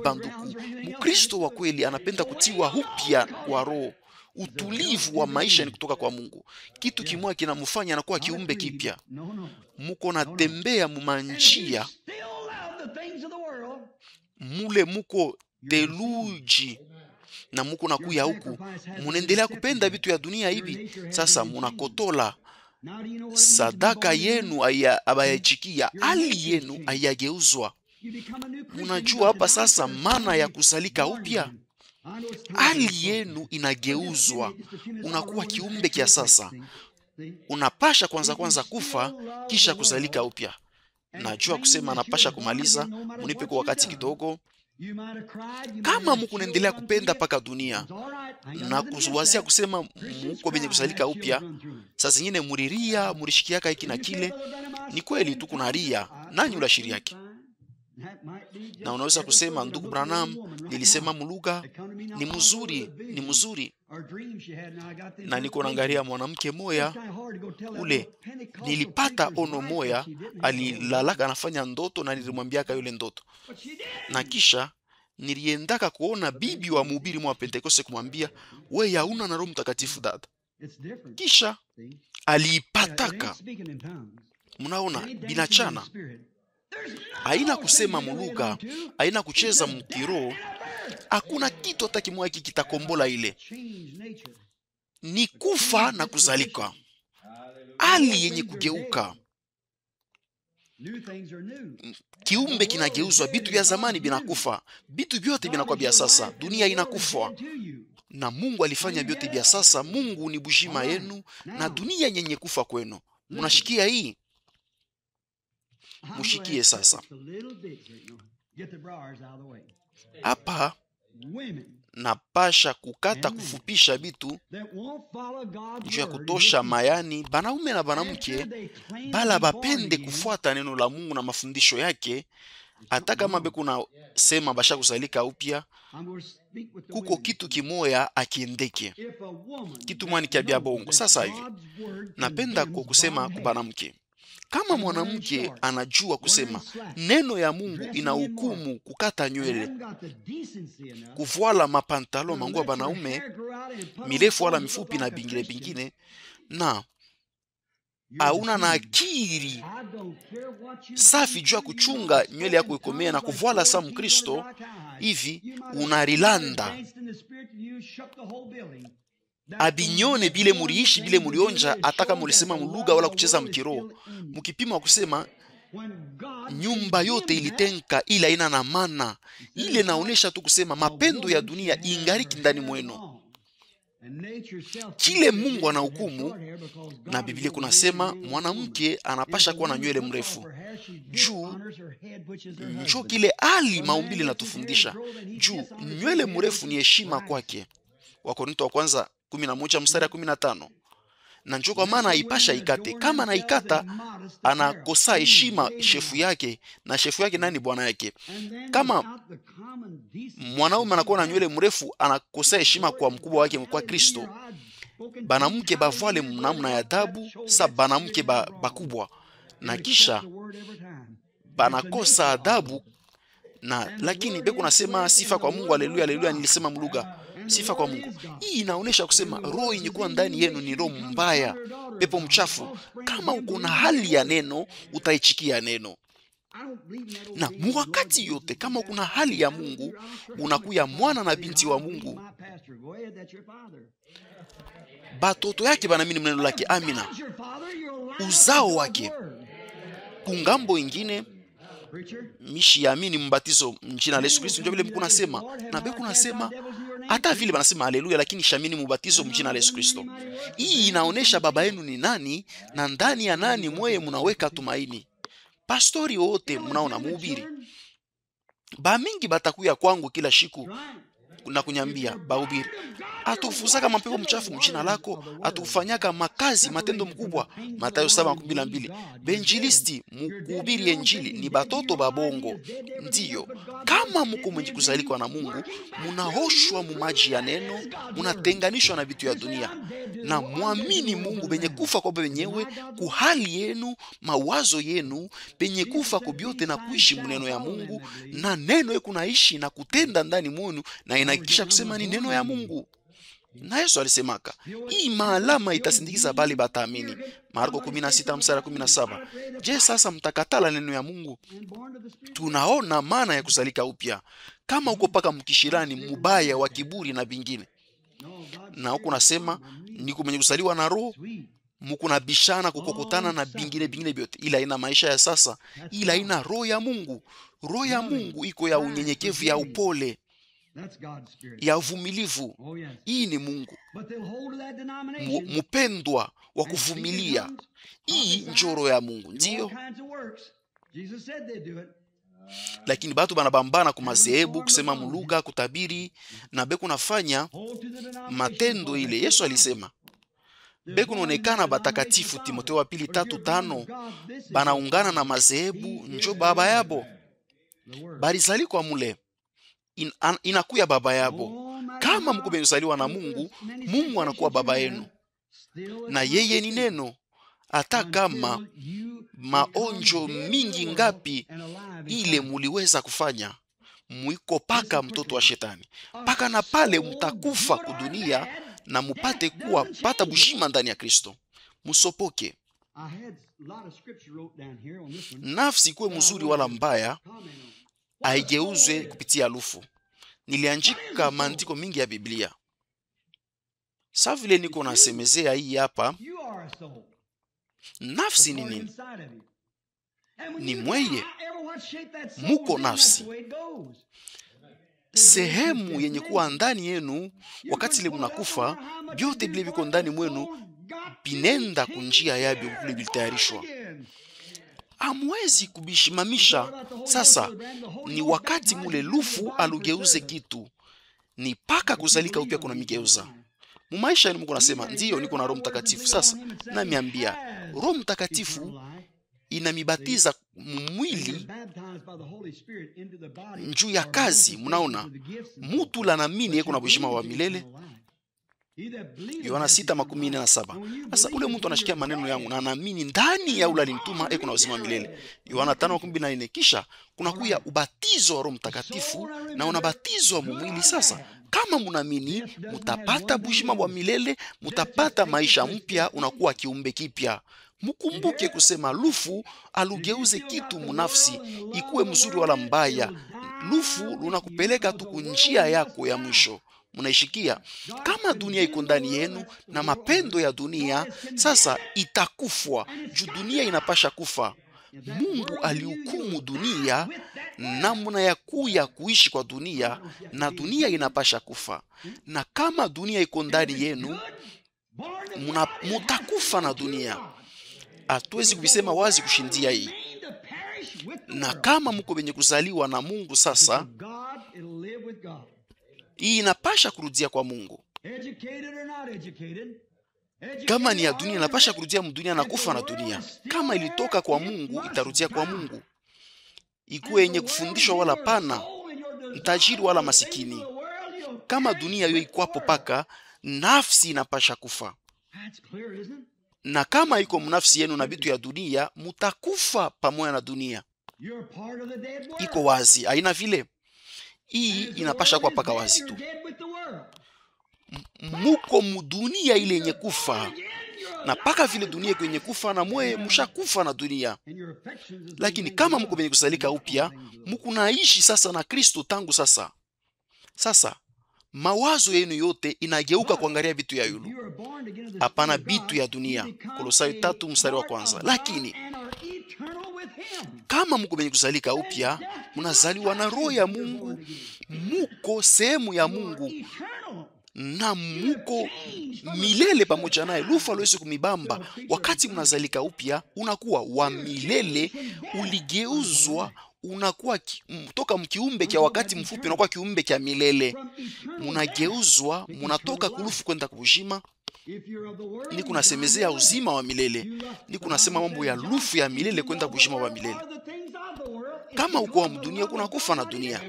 Banduku, Mkristo wa kweli anapenda kutiwa upya kwa roho. Utulivu wa maisha ni kutoka kwa Mungu. Kitu kimoja kinamfanya anakuwa kiumbe kipya. Muko natembea mumanjia mule, muko deluji na muko nakuya huku, munaendelea kupenda vitu ya dunia hivi. Sasa munakotola sadaka yenu abayachikia, hali yenu ayageuzwa. Munajua hapa sasa maana ya kuzalika upya, hali yenu inageuzwa, unakuwa kiumbe kia sasa. Unapasha kwanza kufa kisha kuzalika upya. Najua kusema anapasha kumaliza, munipe kwa wakati kidogo. Kama muko naendelea kupenda paka dunia na kuwazia kusema muko benye kuzalika upya, sasa zingine muriria murishikiaka hiki na kile, ni kweli tu kuna ria, nani ula shiri yake? Na unaweza kusema ndugu Branham nilisema muluga ni mzuri, na niko naangalia mwanamke moya ule nilipata ono moya, alilalaka anafanya ndoto na nilimwambiaka yule ndoto, na kisha niliendaka kuona bibi wa mhubiri mwa Pentekoste kumwambia wewe hauna na Roho Mtakatifu dada, kisha aliipataka. Mnaona binachana, haina kusema muluga, haina kucheza mkiro, hakuna kitu hata kimoja kitakombola ile, ni kufa na kuzalika. hali yenye kugeuka. Kiumbe kinageuzwa, vitu vya zamani vinakufa, vitu vyote vinakuwa vya sasa, dunia inakufa. Na Mungu alifanya vyote vya sasa. Mungu ni bujima yenu na dunia yenye kufa kwenu. Mnashikia hii? Mushikie sasa. Hapa napasha kukata kufupisha vitu juu ya kutosha mayani. Banaume na banamke bala bapende kufuata neno la Mungu na mafundisho yake, hata kama bekuna sema basha kusalika upya, kuko kitu kimoya akiendeke, kitu mwani kia bia bongo. Sasa hivi napenda kwa kusema kwa banamke, kama mwanamke anajua kusema neno ya Mungu ina hukumu kukata nywele, kuvuala mapantalo mangu ya banaume mirefu wala mifupi na bingine, na hauna na akili safi jua kuchunga nywele yako ikomea na kuvuala sa Mkristo, hivi unarilanda abinyone bile muriishi bile murionja, ataka mulisema muluga wala kucheza mkiro, mukipima kusema nyumba yote ilitenka ila ina na mana. Ile naonesha tu kusema mapendo ya dunia ingariki ndani mwenu. Kile Mungu anahukumu, na Biblia kunasema mwanamke anapasha kuwa na nywele mrefu. Juu njo kile ali maumbile natufundisha. Juu nywele mrefu ni heshima kwake. Wakorintho wa kwanza 11 mstari 15. Na njo kwa maana haipasha ikate. Kama na ikata anakosa heshima shefu yake, na shefu yake nani? Bwana yake. Kama mwanaume anakuwa na nywele mrefu anakosa heshima kwa mkubwa wake, kwa Kristo. Banamke bavale namna ya adabu sa banamke bakubwa, na kisha banakosa adabu. Na lakini beko nasema sifa kwa Mungu, haleluya haleluya, nilisema mluga sifa kwa Mungu. Hii inaonesha kusema roho yenye kuwa ndani yenu ni roho mbaya, pepo mchafu. Kama uko na hali ya neno, utaichikia neno. Na wakati yote kama uko na hali ya Mungu, unakuya mwana na binti wa Mungu. Batoto yake banamini neno lake, amina, uzao wake. Kungambo ingine mishi yaamini mbatizo mjina la Yesu Kristo, ndio vile mko nasema na beko nasema hata vile banasema haleluya, lakini shamini mbatizo mjina la Yesu Kristo. Hii inaonesha baba yenu ni nani na ndani ya nani mwe mnaweka tumaini. Pastori wote mnaona mhubiri ba mingi batakuya kwangu kila siku na kunyambia bahubiri, atufusaka mapepo mchafu mjina lako, atufanyaka makazi matendo mkubwa. Mathayo 7:12. Benjilisti mkuhubiri injili ni batoto babongo. Ndiyo, kama mko mwenye kuzalikwa na Mungu, munaoshwa mu maji ya neno, munatenganishwa na vitu ya dunia, na muamini Mungu benye kufa kwa benyewe, kuhali yenu, mawazo yenu benye kufa kubyote, na kuishi muneno ya Mungu, na neno yeku naishi na kutenda ndani mwenu, na inakisha kusema ni neno ya Mungu. Na Yesu alisemaka hii maalama itasindikiza bali bataamini, Marko 16:17. Je, sasa mtakatala neno ya Mungu? Tunaona maana ya kuzalika upya. Kama uko paka mkishirani mubaya wa kiburi na bingine, na huko nasema niko mwenye kuzaliwa na roho, mko na bishana kukokotana na bingine vyote, ila ina maisha ya sasa, ila ina roho ya Mungu. Roho ya Mungu iko ya unyenyekevu, ya upole, ya uvumilivu. Hii ni Mungu mupendwa wa kuvumilia. Hii njoro ya Mungu, ndiyo. Lakini batu banabambana kumazehebu, kusema muluga, kutabiri, na beku nafanya matendo ile Yesu alisema. Beku nonekana batakatifu, Timotheo wa pili 3:5. Banaungana na mazehebu, njo baba yabo barizali kwa mule inakuya baba yabo. Kama mko bezaliwa na Mungu, Mungu anakuwa baba yenu, na yeye ni neno. Hata kama maonjo mingi ngapi ile muliweza kufanya, muiko paka mtoto wa shetani, paka na pale mtakufa kudunia na mupate kuwa pata bushima ndani ya Kristo. Musopoke. Nafsi kuwe mzuri wala mbaya, aigeuzwe kupitia lufu. Niliandika maandiko mingi ya Biblia. Sa vile niko nasemezea hii hapa, Nafsi ni nini? Ni mweye. Muko nafsi. Sehemu yenye kuwa ndani yenu wakati ile mnakufa, vyote vile viko ndani mwenu binenda kunjia yabyo kule bilitayarishwa. Hamwezi kubishimamisha. Sasa ni wakati mule lufu alugeuze kitu. Ni paka kuzalika upya kuna migeuza. Mumaisha ni Mungu nasema, ndiyo niko na Roho Mtakatifu. Sasa namiambia, Roho Mtakatifu inamibatiza mwili njuu ya kazi. Munaona, mutu la namini yeko na bujima wa milele. Yohana 6:47. Sasa ule mtu anashikia maneno yangu na anaamini ndani ya ule alinituma eko na uzima wa milele. Yohana 5:24. Kisha kuna kuya ubatizo wa Roho Mtakatifu na unabatizwa mwili. Sasa kama munaamini, mutapata bujima wa milele, mutapata maisha mpya, unakuwa kiumbe kipya. Mukumbuke kusema lufu alugeuze kitu munafsi, ikuwe mzuri wala mbaya. Lufu lunakupeleka tu kunjia yako ya mwisho. Munaishikia, kama dunia iko ndani yenu na mapendo ya dunia, sasa itakufwa. Juu dunia inapasha kufa. Mungu alihukumu dunia namna ya kuya kuishi kwa dunia, na dunia inapasha kufa. Na kama dunia iko ndani yenu, mutakufa na dunia. Hatuwezi kubisema wazi kushindia hii. Na kama muko benye kuzaliwa na Mungu, sasa hii inapasha kurudia kwa Mungu. Kama ni ya dunia, inapasha kurudia mdunia na kufa na dunia. Kama ilitoka kwa Mungu, itarudia kwa Mungu. Ikuwe yenye kufundishwa wala pana, mtajiri wala masikini. Kama dunia hiyo iko hapo paka, nafsi inapasha kufa. Na kama iko mnafsi yenu na vitu ya dunia, mutakufa pamoja na dunia. Iko wazi, haina vile. Hii inapasha kwa paka wazi tu. Muko mudunia ile yenye kufa. Na paka vile dunia kwenye kufa na mwe mushakufa na dunia. Lakini kama muko benye kusalika upya, muko naishi sasa na Kristo tangu sasa. Sasa mawazo yenu yote inageuka kuangalia vitu ya yulu, hapana vitu ya dunia. Kolosai 3:1. Lakini kama muko benye kusalika upya, munazaliwa na Roho ya Mungu, muko sehemu ya Mungu na muko milele pamoja naye. Lufu alwezi kumibamba. Wakati munazalika upya, unakuwa wa milele, uligeuzwa, unakuwa toka mkiumbe kia wakati mfupi, unakuwa kiumbe kia milele. Munageuzwa, munatoka kulufu kwenda kubujima. Ni kunasemezea uzima wa milele. Ni kunasema mambo ya lufu ya milele kwenda bujima wa milele. Kama uko wa mdunia, kuna kufa na dunia.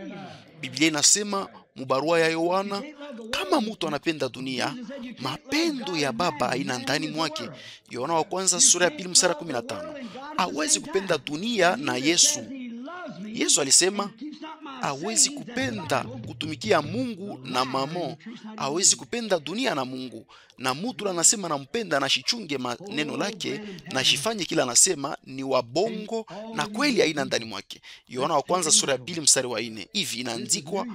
Biblia inasema mubarua ya Yohana, kama mtu anapenda dunia, mapendo ya Baba haina ndani mwake. Yohana wa kwanza 2:15. Hawezi kupenda dunia na Yesu. Yesu alisema hawezi kupenda kutumikia Mungu na mamo. Hawezi kupenda dunia na Mungu. Na mtu anasema nampenda na shichunge maneno lake na shifanye kila anasema, ni wabongo na kweli haina ndani mwake. Yohana wa kwanza 2:4. Hivi inaandikwa,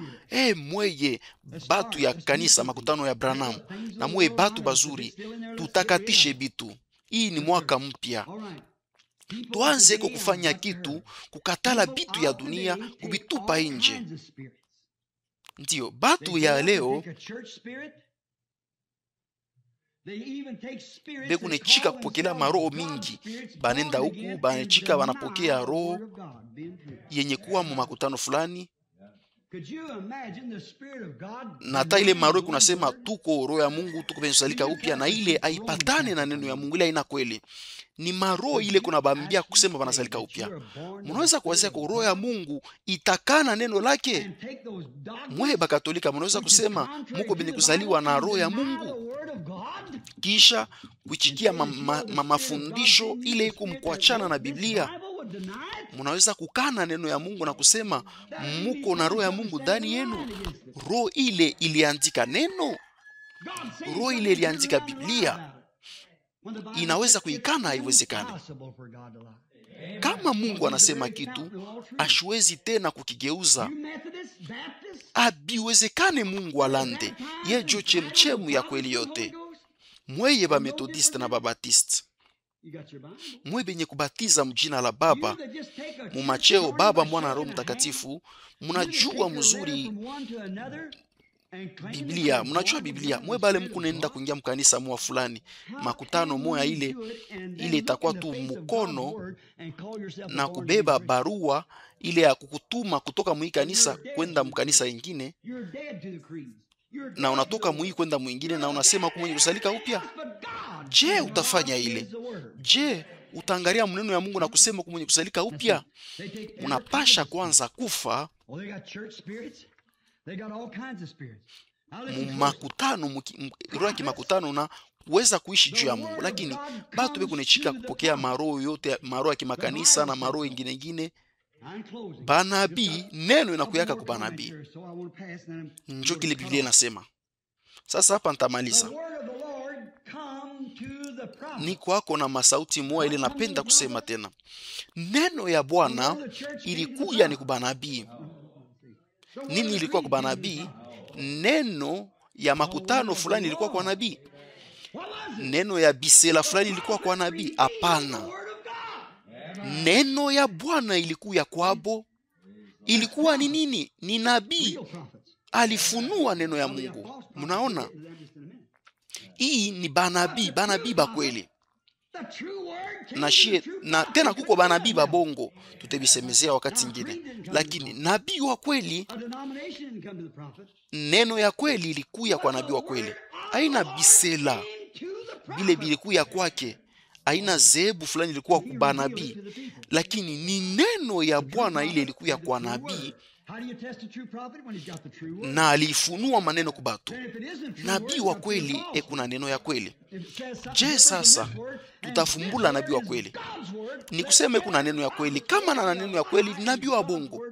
mweye batu ya kanisa makutano ya Branham, na mwe batu bazuri, tutakatishe bitu. Hii ni mwaka mpya. Tuanze kufanya kitu, kukatala bitu ya dunia, kubitupa nje. Ndiyo, batu ya leo beku nechika kupokela maroho mingi. Banenda huku, banechika wanapokea roho yenye kuwa mu makutano fulani. Na hata ile maroho kunasema tuko roho ya Mungu, tuko bensalika upya, na ile haipatane na neno ya Mungu, ile haina kweli. Ni maroho ile kuna bambia kusema banasalika upya. Munaweza kuwazia kwa roho ya Mungu itakana neno lake. Mwe bakatolika munaweza kusema muko benye kuzaliwa na roho ya Mungu, kisha kuichikia mafundisho ile iko mkuachana na Biblia. Munaweza kukana neno ya Mungu na kusema muko na roho ya Mungu ndani yenu. Roho ile iliandika neno, roho ile iliandika Biblia. Inaweza kuikana? Haiwezekani. Kama Mungu anasema kitu, ashwezi tena kukigeuza. Abiwezekane Mungu alande yejo chemchemu ya kweli yote. Mweye ba Methodiste na ba Baptiste, mwe benye kubatiza mjina la Baba mumacheo Baba, Mwana na Roho Mtakatifu, mnajua mzuri Biblia, mnajua Biblia, mwe bale mkunenda kuingia mkanisa mwa fulani makutano moya, ile itakuwa tu mkono na kubeba barua ile ya kukutuma kutoka mwi kanisa kwenda mkanisa ingine, na unatoka mwi kwenda mwingine na unasema kumwenye kusalika upya. Je, utafanya ile? Je, utaangalia maneno ya Mungu na kusema kumwenye kusalika upya? Unapasha kwanza kufa makutano roho kimakutano na uweza kuishi juu ya Mungu. Lakini batu beko nechika kupokea maroho yote, maroho ya kimakanisa na maroho ingine banabii, neno inakuyaka kwa banabii. Njoo kile Biblia inasema. Sasa hapa nitamaliza. Ni kwako na masauti moja ile napenda kusema tena. Neno ya Bwana ilikuja ni kwa banabii. Nini ilikuwa kwa banabii? Neno ya makutano fulani ilikuwa kwa nabii. Neno ya bisela fulani ilikuwa kwa nabii? Hapana. Neno ya Bwana ilikuwa kwabo. Ilikuwa ni nini? Ni nabii. Alifunua neno ya Mungu. Mnaona? Hii ni banabii ba kweli. Na tena kuko banabii ba bongo, tutabisemezea wakati mwingine. Lakini nabii wa kweli, neno ya kweli ilikuya kwa nabii wa kweli. Haina bisela bile bilikuya kwake. Haina zebu fulani ilikuwa kwa banabii. Lakini ni neno ya Bwana ile ilikuya kwa nabii. Na alifunua maneno kubatu. Nabii wa kweli kuna neno ya kweli. Je, sasa tutafumbula nabii wa kweli? Ni kusema kuna neno ya kweli. Kama na neno ya kweli, nabii wa bongo.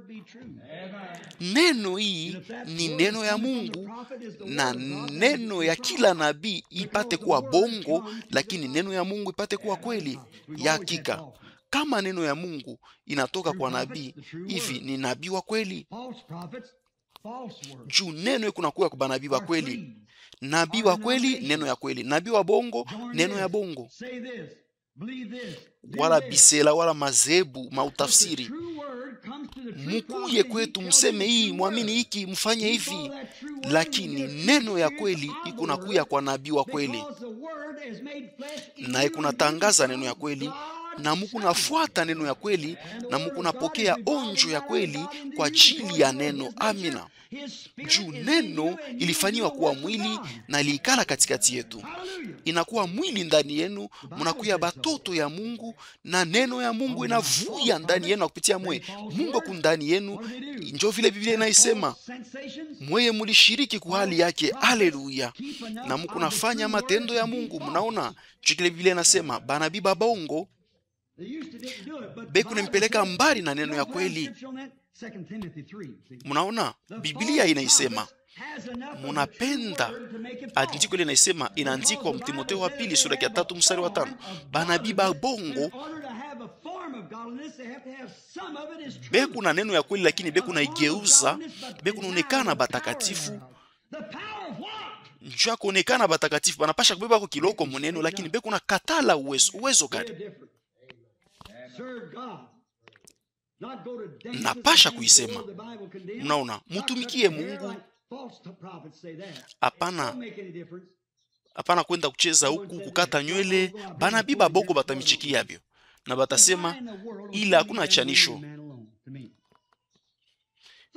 Neno hii ni neno ya Mungu, na neno ya kila nabii ipate kuwa bongo, lakini neno ya Mungu ipate kuwa kweli ya hakika. Kama neno ya Mungu inatoka kwa nabii, hivi ni nabii wa kweli. Juu neno kunakuwa kwa nabii wa kweli. Nabii wa kweli, neno ya kweli. Nabii wa bongo, neno ya bongo. Wala bisela wala mazebu mautafsiri. Mukuye kwetu mseme hii, muamini hiki, mfanye hivi. Lakini neno ya kweli ikunakuya kwa nabii wa kweli. Na ikunatangaza neno ya kweli. Na Mungu nafuata neno ya kweli, na Mungu napokea onjo ya kweli kwa ajili ya neno. Amina. Juu neno ilifanywa kuwa mwili na liikala katikati yetu. Inakuwa mwili ndani yenu, mnakuya batoto ya Mungu, na neno ya Mungu inavuya ndani yenu kupitia mwe. Mungu ku ndani yenu. Njoo vile Biblia inaisema, mweye mulishiriki kwa hali yake. Haleluya. Na Mungu nafanya matendo ya Mungu. Mnaona? Chukile Biblia inasema banabii babongo beku nempeleka mbali na neno ya kweli. Mnaona? Biblia inaisema. Munapenda andiko ile inaisema, inaandikwa Timotheo wa pili sura ya 3 mstari wa 5. Banabii babongo beku na neno ya kweli, lakini beku na igeuza, beku naonekana batakatifu. Njoo kuonekana batakatifu, banapasha kubeba kwa kiloko muneno, lakini beku na katala uwezo gani? Napasha kuisema. Mnaona? Mutumikie Mungu. Hapana kwenda kucheza huku kukata nywele. Banabii babongo batamichikia byo na batasema ila hakuna chanisho.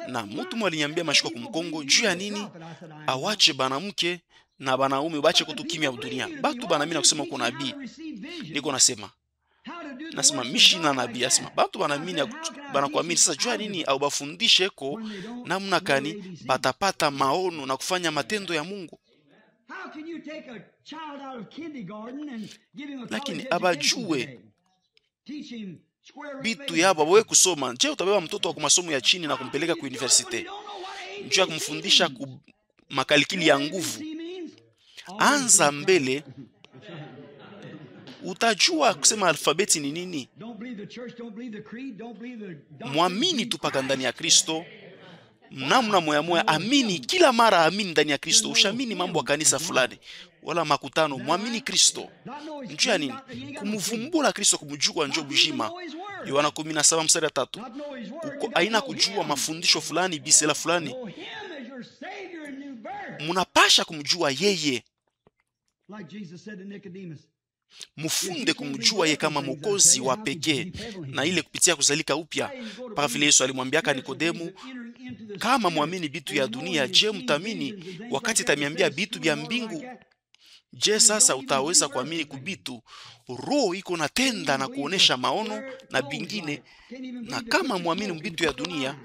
Na mtu mwalinyambia mashiko kumkongo juu ya nini awache banamke na banaume bache kutukimia dunia. Batu banamina kusema uko nabii. Niko nasema mishi na nabii asema batu banakuamini. Sasa jua nini au bafundishe ko namna kani batapata maono na kufanya matendo ya Mungu. Lakini abajue bitu yabo wewe kusoma. Je, utabeba mtoto wa masomo ya chini na kumpeleka ku university? Njoo kumfundisha ku makalikili ya nguvu. Anza mbele. Utajua kusema alfabeti ni nini. Muamini tu paka ndani ya Kristo namna moya moya, amini kila mara, amini ndani ya Kristo. Ushamini mambo ya kanisa fulani wala makutano, muamini Kristo. Njua nini? Kumuvumbula Kristo, kumjua njoo bujima. Yohana 17:3. Kuko aina kujua mafundisho fulani bisela fulani, munapasha kumjua yeye. Mufunde kumjua ye kama Mwokozi wa pekee, na ile kupitia kuzalika upya. Paka vile Yesu alimwambiaka Nikodemu, kama muamini bitu ya dunia, je mtamini wakati tamiambia bitu vya mbingu? Je, sasa utaweza kuamini kubitu roho iko na tenda na kuonesha maono na bingine? Na kama muamini mbitu ya dunia,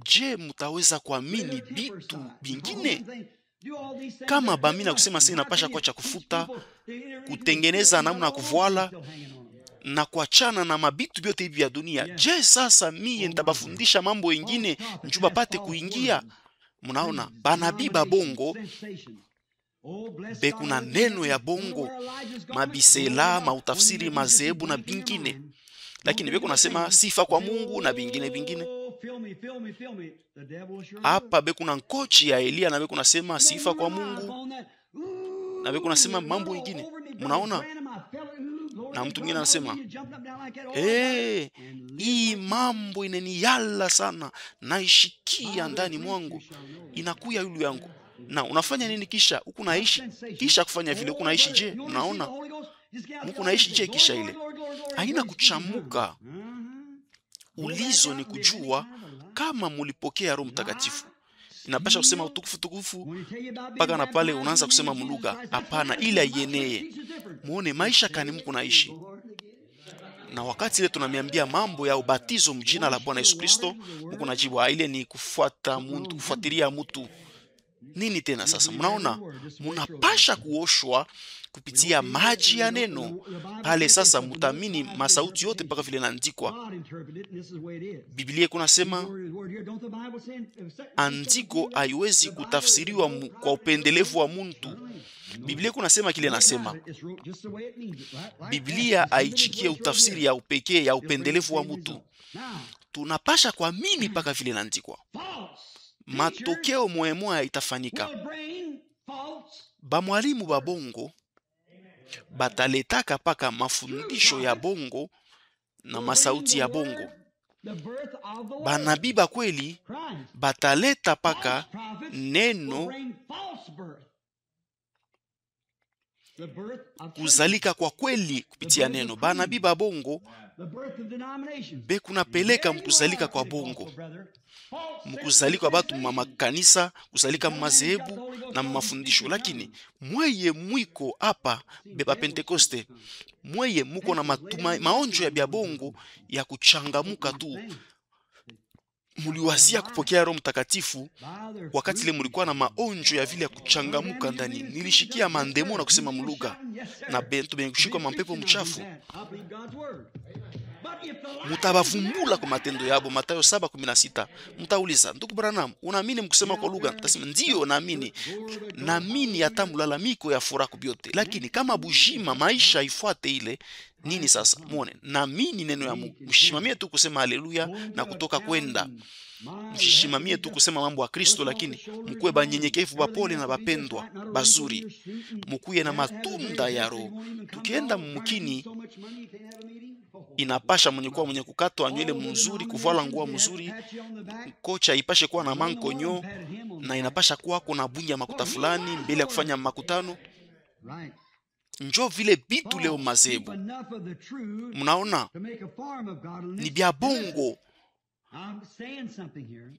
je mutaweza kuamini bitu bingine? Kama bamina kusema sisi napasha kwa cha kufuta, kutengeneza namna ya kuvuala na kuachana na mabitu byote hivi ya dunia, je sasa mie nitabafundisha mambo mengine njuba pate kuingia? Munaona, banabii ba bongo bekuna neno ya bongo, mabisela, mautafsiri, mazebu na bingine, lakini beku nasema sifa kwa Mungu na bingine. Hapa beku na nkochi ya Elia na beku nasema sifa kwa Mungu na beku nasema mambo mengine. Munaona, na mtu mwingine anasema hii mambo inaniyala sana, naishikia ndani mwangu, inakuya yulu yangu. Na unafanya nini kisha? Huku naishi kisha kufanya vile huku naishi. Je, unaona huku naishi je? Kisha ile haina kuchamuka. Ulizo ni kujua kama mulipokea Roho Mtakatifu. Inapasha kusema utukufu paka na pale unaanza kusema mlugha. Hapana, ile aienee. Muone maisha kani mko naishi. Na wakati ile tunamiambia mambo ya ubatizo mjina la Bwana Yesu Kristo, mko najibu ile ni kufuata mtu, kufuatilia mtu. Nini tena sasa? Munaona, munapasha kuoshwa kupitia maji ya neno. Pale sasa mutamini masauti yote mpaka vile naandikwa. Biblia kuna sema andiko haiwezi kutafsiriwa kwa upendelevu wa mtu. Biblia kuna sema kile nasema. Biblia haichikie utafsiri ya upekee ya upendelevu wa mtu. Tunapasha kuamini mpaka vile naandikwa. Matokeo moya itafanyika. Ba mwalimu ba bongo bataletaka paka mafundisho ya bongo na masauti ya bongo. Banabii ba kweli bataleta paka neno kuzalika kwa kweli kupitia neno. Banabii ba bongo bekunapeleka mkuzalika kwa bongo, mkuzalika batu makanisa, kuzalika mazehebu na mafundisho. Lakini mweye mwiko hapa beba Pentekoste, mweye muko na maonjo ya bongo ya kuchangamuka tu. Muliwazia kupokea Roho Mtakatifu wakati ile mulikuwa na maonjo ya vile ya kuchangamuka ndani. Nilishikia mandemo na kusema mlugha na bentu benkushikwa mampepo mchafu. Mutabavumbula kwa matendo yabo. Mathayo 7:16. Mtauliza, ndugu Branham, unaamini mkusema kwa lugha? Mtasema ndio naamini. Naamini hata mlalamiko ya furaha kubyote. Lakini kama bujima maisha ifuate ile nini sasa? Muone, naamini neno ya Mungu. Mshimamie tu kusema haleluya na kutoka kwenda. Mshimamie tu kusema mambo ya Kristo, lakini mkuwe banyenyekevu, bapole na bapendwa, bazuri. Mkuye na matunda ya Roho. Tukienda mukini, inapasha mwenye kukatwa nywele mzuri, kuvala nguo mzuri, kocha ipashe kuwa na mankonyo, na inapasha kuwa kuna bunja makuta fulani mbele ya kufanya makutano. Njo vile bitu leo mazebu. Mnaona ni bia bongo.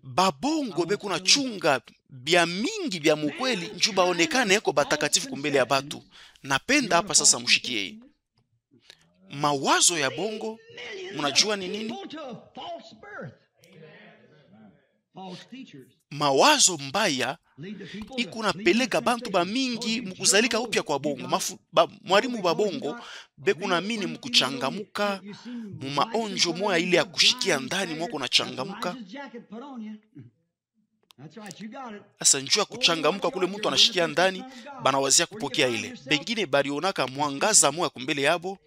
Babongo beku na chunga bia mingi bia mukweli njuba onekane eko batakatifu kumbele ya batu. Napenda hapa sasa mushikie mawazo ya bongo. Mnajua ni nini? Mawazo mbaya ikuna peleka bantu ba mingi mukuzalika upya kwa bongo. Mwalimu ba bongo bekuna mini mkuchangamuka mumaonjo moya ile ya kushikia ndani mwako na changamuka. Asa njua kuchangamuka kule mtu anashikia ndani, banawazia kupokea ile. Bengine barionaka mwangaza moya kumbele yabo,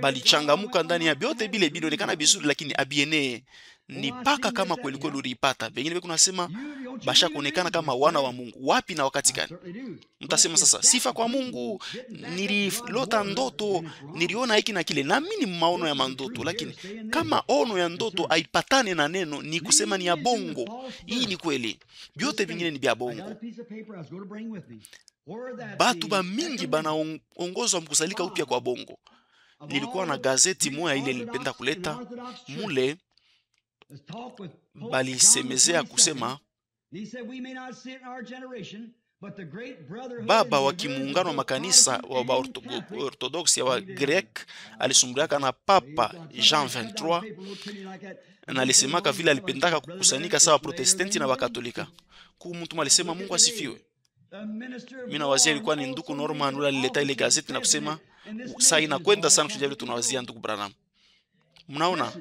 bali changamuka ndani ya biote bile bilionekana bizuri, lakini abiene ni paka kama kweli kweli uliipata. Wengine beku nasema basha kuonekana kama wana wa Mungu. Wapi na wakati gani? Mtasema sasa, sifa kwa Mungu, nililota ndoto, niliona hiki na kile. Na mimi ni maono ya mandoto, lakini kama ono ya ndoto haipatane na neno, ni kusema ni ya bongo. Hii ni kweli. Vyote vingine ni vya bongo. Batu ba mingi bana ongozwa mkusalika upya kwa bongo. Nilikuwa na gazeti moja ile nilipenda kuleta mule, bali semezea kusema baba wa kimuungano wa makanisa wa orthodoksi wa Grek alisumbuliaka na Papa Jean 23 na alisemaka vile alipendaka kukusanyika sawa Protestanti na Wakatolika. Mtu alisema Mungu asifiwe. Mimi na wazia ilikuwa ni nduku Norman ule alileta ile gazeti na kusema saa inakwenda sana kujua vile tunawazia nduku Branham. Mnaona?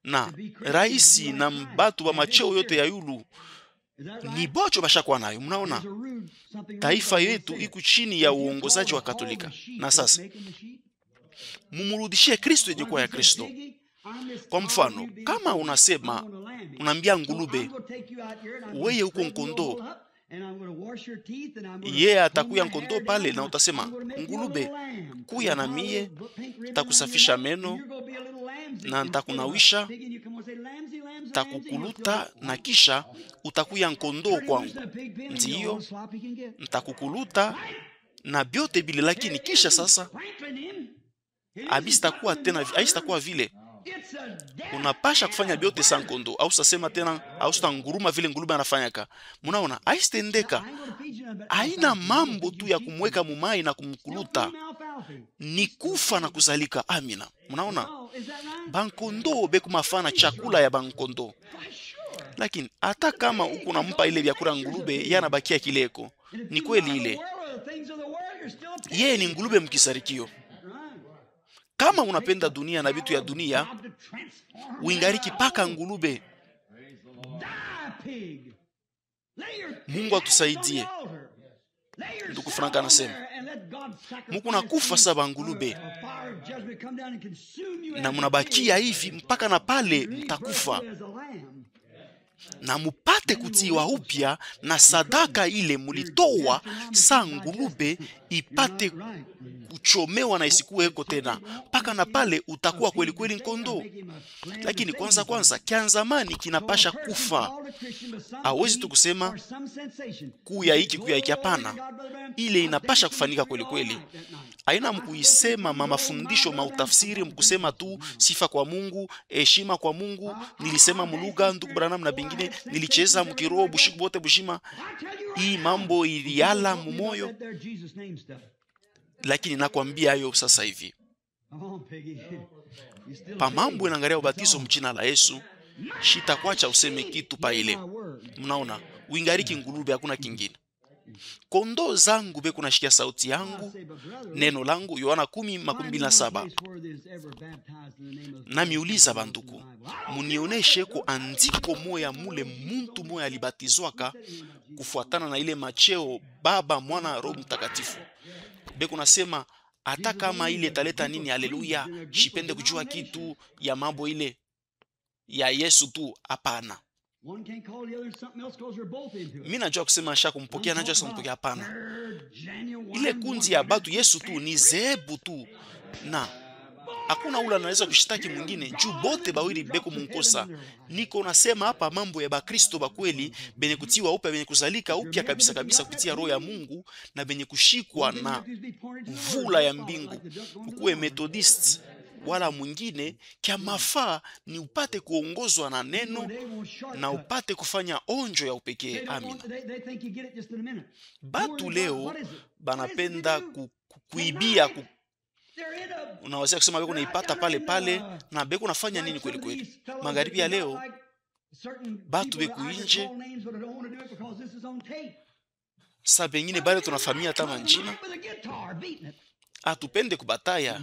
Na raisi na mbatu wa macheo yote ya yulu ni bocho bashakuwa nayo. Mnaona? Taifa yetu iko chini ya uongozaji wa Katolika. Na sasa mumurudishie Kristo yenye kuwa ya Kristo. Kwa mfano, kama unasema unaambia ngulube wewe uko nkondo, yeye atakuya nkondo pale na utasema ngulube kuya na mie takusafisha meno na nitakunawisha, takukuluta na kisha utakuya nkondo kwangu. Ndiyo, nitakukuluta na byote bile, lakini kisha sasa abisitakuwa tena, haisitakuwa vile. Unapasha kufanya byote sa nkondo, au sasema tena, au stanguruma vile ngulube anafanyaka. Munaona, haistendeka. Haina mambo tu ya kumweka mumai na kumkuluta, ni kufa na kuzalika. Amina. Munaona, bankondo beku mafana chakula ya bankondo. Lakini hata kama uko nampa ile vyakula ngulube, yana bakia kileko. Ni kweli ile. Yeye ni ngulube mkisarikio. Kama unapenda dunia na vitu ya dunia, uingariki paka ngulube. Mungu atusaidie. Ndugu Franka anasema Mungu nakufa saba ngulube na munabakia hivi mpaka na pale mtakufa, na mupate kutiwa upya na sadaka ile mulitoa sa ngulube ipate kuchomewa na isikuweko tena, mpaka na pale utakuwa kweli kweli nkondo. Lakini kwanza kianzamani kinapasha kufa. Hawezi tu kusema kuya hiki hapana. Ile inapasha kufanyika kweli kweli. Haina mkuisema mafundisho mautafsiri, mkusema tu sifa kwa Mungu, heshima kwa Mungu, nilisema muluga ndugu Branham na bingine, nilicheza mkiroho bushiku bote bushima. Hii mambo iliala mumoyo. Lakini nakwambia hayo sasa hivi, pa mambo inangaria ubatizo mjina la Yesu, shitakwacha useme kitu pa ile. Mnaona, uingariki ngulube, hakuna kingine. Kondo zangu beku nashikia sauti yangu, neno langu. Yohana 10:27. Na miuliza banduku, munioneshe ko andiko moya mule muntu moya alibatizwaka kufuatana na ile macheo Baba, Mwana, Roho Mtakatifu. Beku nasema hata kama ile taleta nini, haleluya, shipende kujua kitu ya mambo ile ya Yesu tu, hapana. Mimi najua kusema shaka kumpokea, najua sasa kumpokea, hapana. Ile kundi ya batu Yesu tu ni zebu tu, na hakuna ula anaweza kushitaki mwingine juu bote bawili beko munkosa. Niko nasema hapa mambo ya bakristo bakweli benye kutiwa upya, benye kuzalika upya kabisa kabisa kupitia roho ya Mungu, na benye kushikwa na vula ya mbingu. Ukuwe Methodist wala mwingine, kia mafaa ni upate kuongozwa na neno na upate kufanya onjo ya upekee. Amina. Batu leo banapenda kuibia unaweza kusema beko naipata pale pale, na beko nafanya nini kweli kweli. Magharibi ya leo batu beku inje, sa bengine bale tunafamia tama njina, atupende kubataya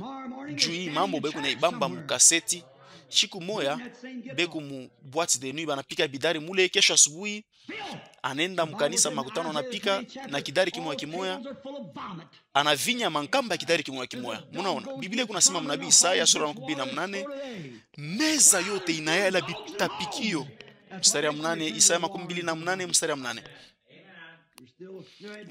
juu hii mambo beku na ibamba mkaseti Siku moya beku mu boîte de nuit banapika bidari mule, kesho asubuhi anenda mkanisa makutano anapika na kidari kimoya kimoya, anavinya mankamba kidari kimoya kimoya. Munaona Biblia kunasema mnabii Isaya sura ya 28 meza yote inayala bitapikio. Mstari ya 8, Isaya 28 mstari ya 8.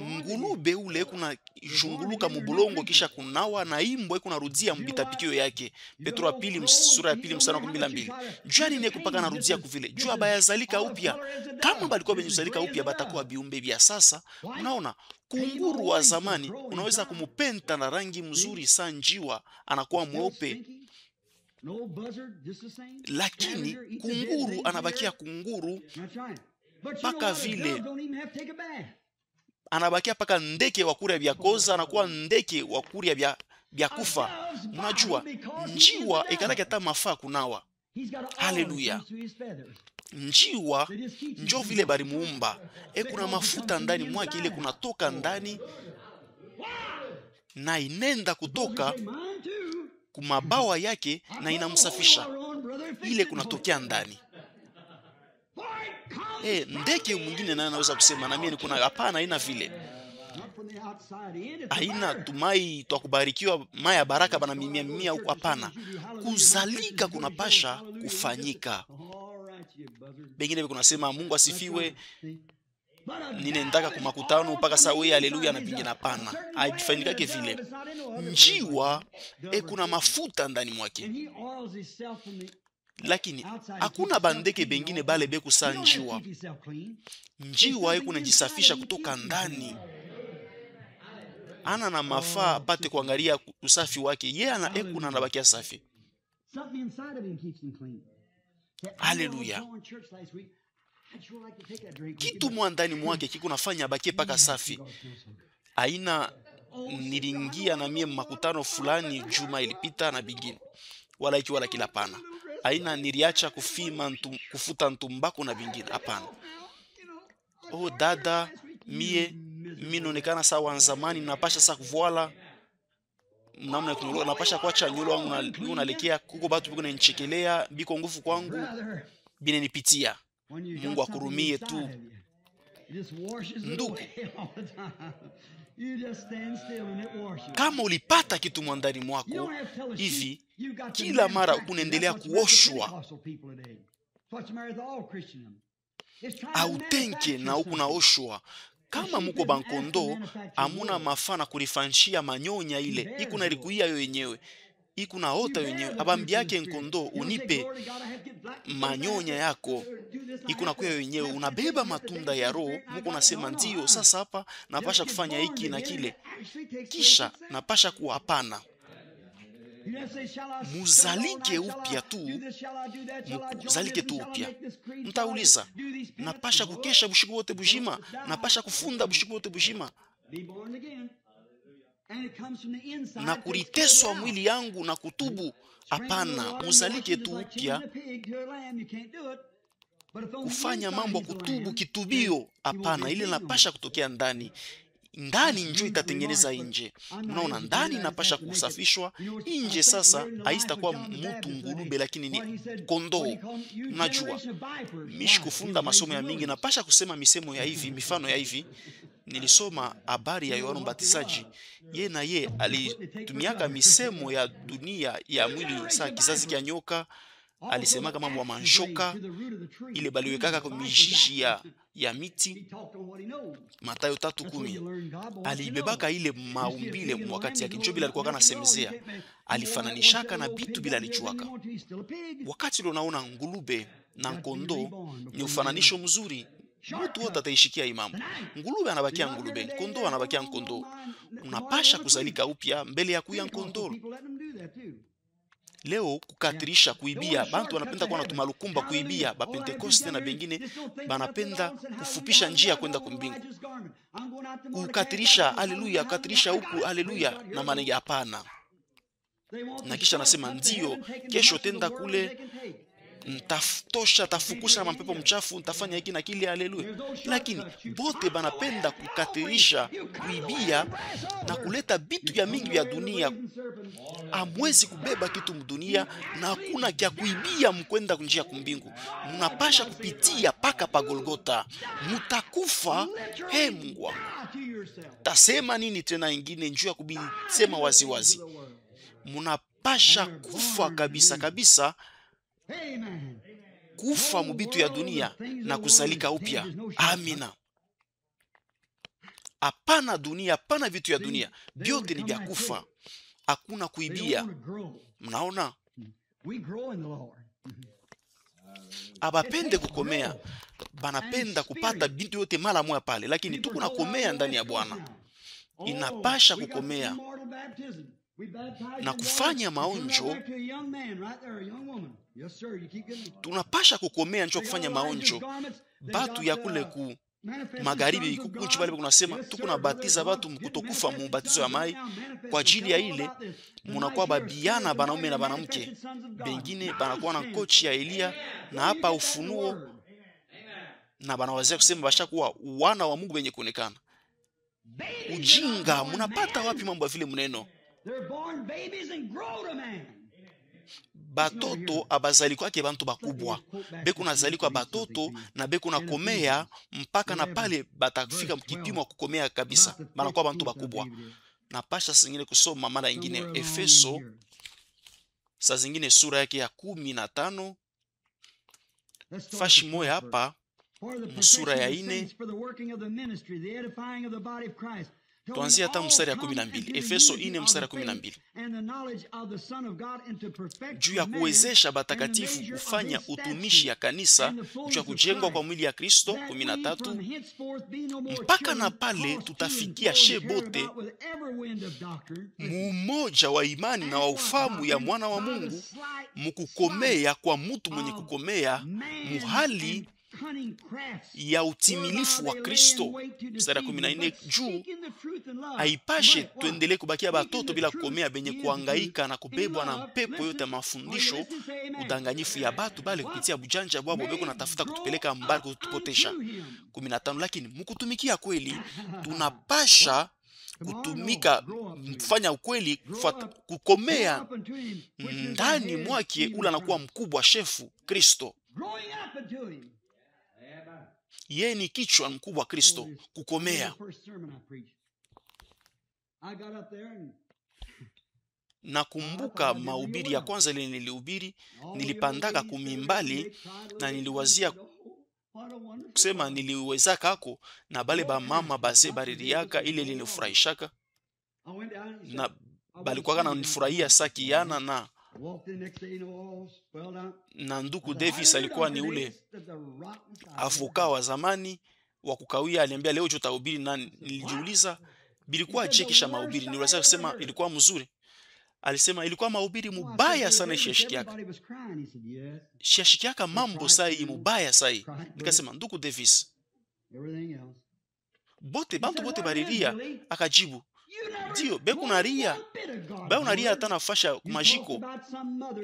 Ngulube ule kuna junguluka mubulongo kisha kunawa na imbwa kuna rudia mbitapikio yake. Petro wa pili sura ya 2 mstari wa 12. Jua nini kupaka na rudia kuvile? Jua bayazalika upya. Kama balikuwa benyuzalika upya batakuwa biumbe bia sasa. Unaona kunguru wa zamani unaweza kumupenta na rangi mzuri saa njiwa anakuwa mweupe. Lakini kunguru anabakia kunguru paka vile anabakia paka ndeke wa kuria vya koza anakuwa ndeke wa kuria vya kufa. Mnajua njiwa ikanake hata mafaa kunawa. Haleluya. Njiwa njo vile bari muumba kuna mafuta ndani mwake, ile kunatoka ndani na inenda kutoka kumabawa yake na inamsafisha, ile kunatokea ndani. Ndeke mwingine naye anaweza kusema na mimi kuna hapana, haina vile. Haina tumai twakubarikiwa maya baraka bana mimia huko, hapana. Kuzalika kunapasha kufanyika. Bengine kuna sema Mungu asifiwe, ninendaka kumakutano mpaka saa wewe haleluya na pingine, hapana. Haifanyikake vile. Njiwa kuna mafuta ndani mwake. Lakini hakuna bandeke bengine bale beku sa njiwa. Njiwa kunajisafisha kutoka ndani. Ana na mafaa apate kuangalia usafi wake. Yeye ana kuna anabakia safi. Haleluya. Kitu mwandani mwake kiko nafanya abakie paka safi. Aina nilingia na mie makutano fulani juma ilipita na bingine. Wala iki wala kila pana. Aina niliacha kufima kufuta ntumbako na bingine, hapana. Dada mie nonekana sawa zamani, napasha sa kuvoala namna kunyolo, napasha kuacha nyolo wangu nalekea kuko batu biko nanichekelea biko nguvu kwangu bine nipitia. Mungu akurumie tu ndugu. Kama ulipata kitu mwandani mwako hivi, kila mara unaendelea kuoshwa, autenke na huku naoshwa. Kama muko bankondo amuna mafana kurifanshia manyonya ile ikuna ilikuia yo yenyewe, ikuna ota yenyewe. Abambi yake nkondo unipe manyonya yako, ikuna kwa yenyewe. Unabeba matunda ya roho, muko nasema ndio sasa hapa napasha kufanya hiki na kile, kisha napasha kuwa hapana. Muzalike upya tu, muzalike tu upya. Mtauliza, napasha kukesha bushiku wote bujima, napasha kufunda bushiku wote bujima, na kuriteswa mwili yangu na kutubu? Hapana, muzalike tu upya. Kufanya mambo kutubu kitubio, hapana, ile napasha kutokea ndani. Ndani njo itatengeneza nje. Unaona, ndani napasha kusafishwa, nje sasa haitakuwa mtu ngulube lakini ni kondoo. Unajua, mishi kufunda masomo ya mingi napasha kusema misemo ya hivi, mifano ya hivi. Nilisoma habari ya Yohana Mbatizaji. Ye na ye alitumiaka misemo ya dunia ya mwili, saa kizazi kia nyoka. Alisemaka mambo ya manshoka ile baliwekaka kwa mijiji ya miti. Mathayo 3:10. Alibebaka ile maumbile wakati yake, njo bila alikuwa kana semezea. Alifananishaka na bitu bila alichuaka. Wakati unaona ngulube na kondo ni ufananisho mzuri. Mtu wote ataishikia imamu. Ngulube anabakia ngulube, kondo anabakia kondo. Unapasha kuzalika upya mbele ya kuya kondo. Leo kukatirisha kuibia, bantu wanapenda kuwa natumalukumba kuibia, ba Pentekoste na bengine banapenda kufupisha njia kwenda kumbingu. Kukatirisha haleluya, kukatirisha huku haleluya na manenge, hapana. Na kisha nasema ndio kesho tenda kule, ntatosha, tafukusha mapepo mchafu, ntafanya hiki na kile, haleluya. Lakini bote banapenda kukatirisha, kuibia na kuleta bitu ya mingi ya dunia. Amwezi kubeba kitu mdunia na hakuna kya kuibia mkwenda kunjia kumbingu. Munapasha kupitia paka pa Golgota, mutakufa. He Mungu wangu, tasema nini tena ingine njuu ya kubisema waziwazi? Munapasha kufa kabisa kabisa, kufa mubitu ya dunia na kuzalika upya. Amina. Hapana dunia, hapana vitu ya dunia, byote ni vya kufa. Hakuna kuibia. Mnaona? Abapende kukomea, banapenda kupata bintu yote mara moja pale, lakini tuko na komea ndani ya Bwana. Inapasha kukomea na kufanya maonjo. Tunapasha kukomea njoo kufanya maonjo. Batu ya kule ku magharibi kukunchi pale kunasema tuko na batiza batu mkutokufa mu batizo ya mai. Kwa ajili ya ile munakuwa babiana banaume na banamke, bengine banakuwa na kochi ya Elia na hapa Ufunuo, na banawazia kusema bashakuwa wana wa Mungu wenye kuonekana. Ujinga, munapata wapi mambo ya vile mneno? Batoto abazaliko ake bantu bakubwa, beku nazaliko batoto na beku na komea mpaka na pale batafika mkipimo kukomea kabisa, banakuwa bantu bakubwa. Na pasha zingine kusoma mara ingine Efeso, saa zingine sura yake ya 15 fashi moya hapa sura ya 4 tuanzia hata mstari ya 12. Efeso 4 mstari ya 12, juu ya kuwezesha batakatifu kufanya utumishi ya kanisa, juu ya kujengwa kwa mwili ya Kristo. 13, mpaka na pale tutafikia shebote mumoja wa imani na wa ufamu ya mwana wa Mungu, mukukomea kwa mutu mwenye kukomea muhali ya utimilifu wa Kristo. Mstari 14, juu haipashe tuendelee kubakia batoto bila kukomea, benye kuangaika na kubebwa na mpepo yote mafundisho udanganyifu ya batu, bali kupitia bujanja bwabo beko natafuta kutupeleka mbali, kutupotesha. 15, lakini mkutumikia kweli tunapasha kutumika, mfanya ukweli, kukomea ndani mwake, ula anakuwa mkubwa, shefu Kristo. Yeye ni kichwa mkubwa Kristo, kukomea. Nakumbuka mahubiri ya kwanza ile nilihubiri, nilipandaka kumimbali na niliwazia kusema niliweza kako na bale ba mama baze baririaka, ile linifurahishaka na balikuwa na nifurahia sakiana na nduku Davis alikuwa ni ule avoka wa zamani wa kukawia, aliambia leo tutahubiri, na nilijiuliza bilikuwa chekisha mahubiri, niliweza kusema ilikuwa mzuri. Alisema ilikuwa mahubiri mubaya sana, shiashikiaka mambo sai mubaya sai. Nikasema nduku Davis, bote bantu bote bariria. Akajibu, ndio beku naria, ba unaria hata nafasha majiko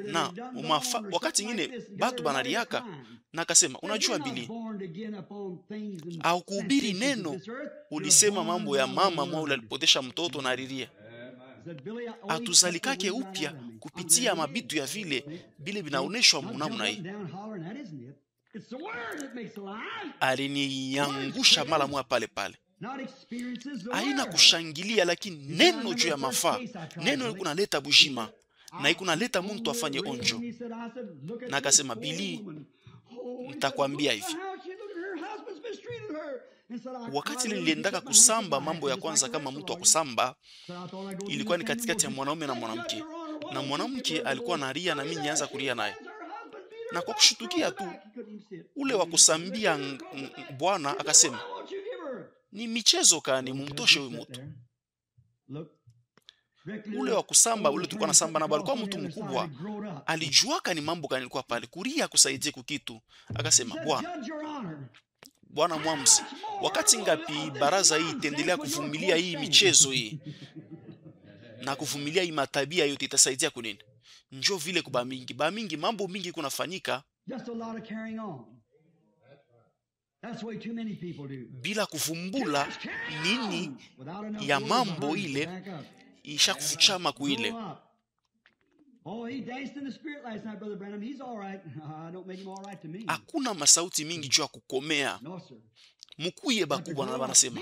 na wakati ngine batu banariaka. Na akasema unajua Bili, au kuhubiri neno, ulisema mambo ya mama mwa ulipotesha mtoto na ariria, atuzalikake upya kupitia mabitu ya vile binaoneshwa munamuna hii. Aliniangusha mara moja pale pale. Haina kushangilia, lakini neno juu ya mafaa. Neno liko naleta bujima na iko naleta muntu afanye onjo. Na akasema, Bili, nitakwambia hivi, wakati niliendaka kusamba mambo ya kwanza kama mtu wa kusamba, ilikuwa ni katikati ya mwanaume na mwanamke, na mwanamke alikuwa naria na mimi nianza kuria naye, na kwa kushutukia tu ule wa kusambia bwana akasema, ni michezo kani, mumtoshe huyu mtu. Ule wa kusamba ule tulikuwa na samba na balikuwa mtu mkubwa, alijuaka ni mambo kani ilikuwa pale, kuria kusaidie kukitu. Akasema, Bwana mwamuzi, wakati ngapi baraza hii itendelea kuvumilia hii michezo hii na kuvumilia hii matabia yote, itasaidia kunini? Njoo vile kuba mingi mambo mingi kunafanyika Just a lot of carrying on. That's the way too many people do. bila kuvumbula nini ya mambo ile ishakufuchama kuile. Oh, he danced in the spirit last night, Brother Branham. He's all right. I don't make him all right to me. Hakuna masauti mingi juu ya kukomea. No, sir. Mukuye bakubwa na banasema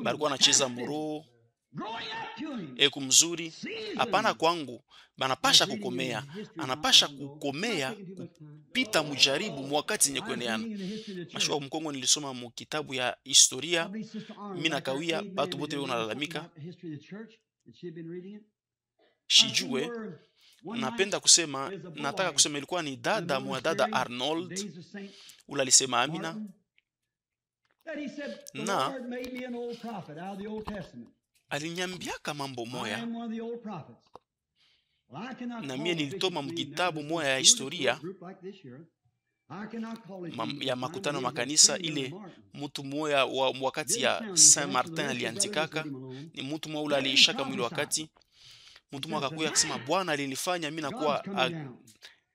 balikuwa anacheza muro Growing up to him. eku mzuri. Hapana, kwangu banapasha kukomea, anapasha kukomea kupita mujaribu mwakati nye kueneana. Mashua mkongo nilisoma mu kitabu ya historia, mimi nakawia batu bote wanalalamika. Shijue napenda kusema, nataka kusema ilikuwa ni dada mwa dada Arnold ula alisema amina. Na alinyambiaka mambo moya, na mie nilitoma mkitabu moya ya historia ya makutano makanisa. Ile mtu moya wa wakati ya Saint Martin aliandikaka, ni mtu moya ule aliishaka mwili wakati mtu moya akakuya kusema Bwana alinifanya mimi nakuwa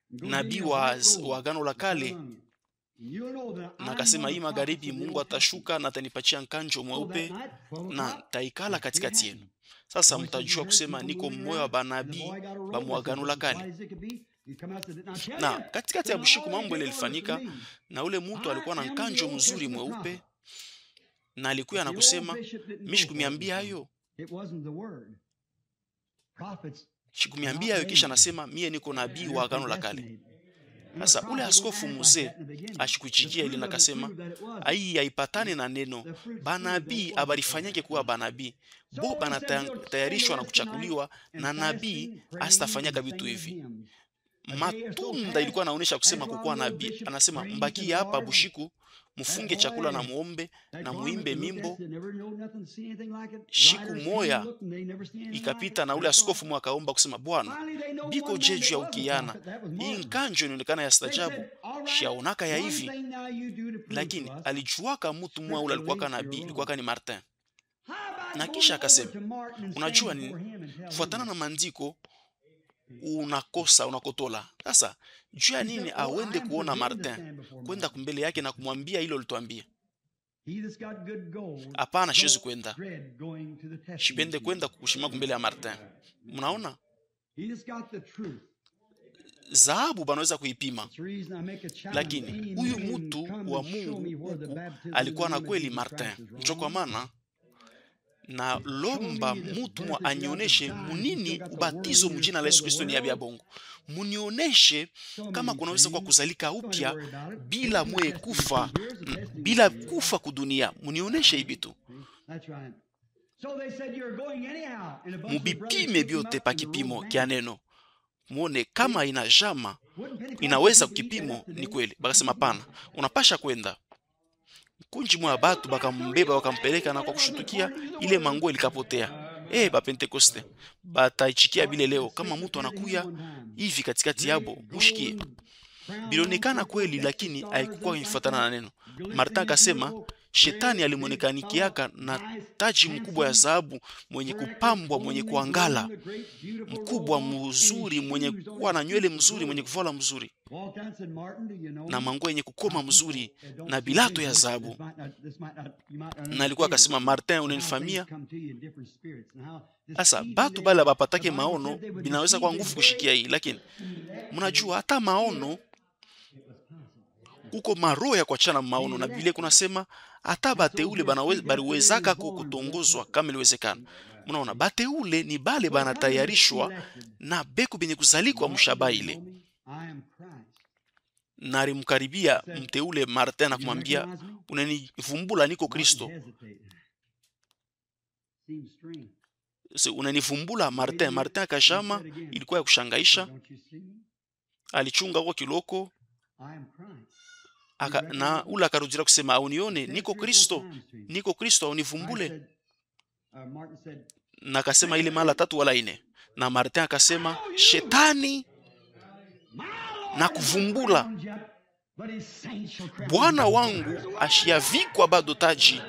nabii wa Agano la Kale, na akasema hii magharibi Mungu atashuka na atanipatia nkanjo mweupe na taikala katikati yenu. Sasa mtajua kusema niko mmoja wa banabii ba Agano la Kale. Na katikati ya bushiku mambo ile ilifanyika, na ule mtu alikuwa na nkanjo mzuri mweupe, na alikuwa anakusema mishikumiambia hayo, shikumiambia hayo, kisha anasema mie niko nabii wa Agano la Kale. Sasa ule askofu mzee ashikuchikia ile nakasema ai haipatane na neno banabii abarifanyake kuwa banabii bo banatayarishwa na kuchakuliwa na nabii astafanyaka vitu hivi. Matunda ilikuwa naonesha kusema kukuwa nabii. Anasema mbaki hapa bushiku, mufunge chakula na muombe na muimbe mimbo. Shiku moya ikapita na ule askofu mwa kaomba kusema Bwana biko jeju ya ukiana, hii nkanjo inaonekana ya stajabu, shaonaka ya hivi. Lakini alijuaka mtu mwa ule alikuwa nabii, ilikuwa ni Martin. Na kisha akasema unajua ni fuatana na maandiko unakosa unakotola. Sasa juu ya nini awende kuona Martin kwenda kumbele yake na kumwambia hilo lituambia? Hapana, shiwezi kwenda, shipende kwenda kukushima kumbele ya Martin. Mnaona dhahabu banaweza kuipima, lakini huyu mtu wa Mungu huku alikuwa na kweli Martin. Ndio kwa maana na lomba mutu mwa anioneshe munini ubatizo mjina la Yesu Kristo ni ya bongo. Munioneshe kama kunaweza kwa kuzalika upya bila mwe kufa, bila kufa kudunia. Munioneshe ibitu. Mubipime biote pa kipimo kia neno. Muone kama inajama, inaweza kukipimo ni kweli. Bakasema pana, unapasha kwenda. Kunji mwa batu bakambeba wakampeleka, na kwa kushutukia ile manguo ilikapotea. Ba Pentekoste bataichikia bile leo kama mtu anakuya hivi katikati yabo mushikie. Bilionekana kweli, lakini haikuwa ifuatana na neno. Marta akasema shetani alimonekanikiaka na taji mkubwa ya dhahabu, mwenye kupambwa, mwenye kuangala, mkubwa mzuri, mwenye kuwa na nywele mzuri, mwenye kuvala mzuri, na manguo yenye kukoma mzuri, na bilato ya dhahabu. Na alikuwa akasema Martin, unanifamia? Sasa batu bala bapatake maono binaweza kwa nguvu kushikia hii, lakini mnajua hata maono kuko maroho ya kuachana maono, na Biblia kunasema hata bateule baliwezaka kutongozwa kama iliwezekana. Mnaona bateule ni bale banatayarishwa na beku benye kuzalikwa mshaba ile. Na alimkaribia mteule Martin na kumwambia unanivumbula niko Kristo. Unanivumbula Martin. Martin akashama, ilikuwa ya kushangaisha. Alichunga kwa kiloko. Na ula akarudira kusema unione niko Kristo, niko Kristo, univumbule. Na akasema ile mara 3 wala 4. Na Martin akasema shetani na kuvumbula, Bwana wangu ashiavikwa bado taji,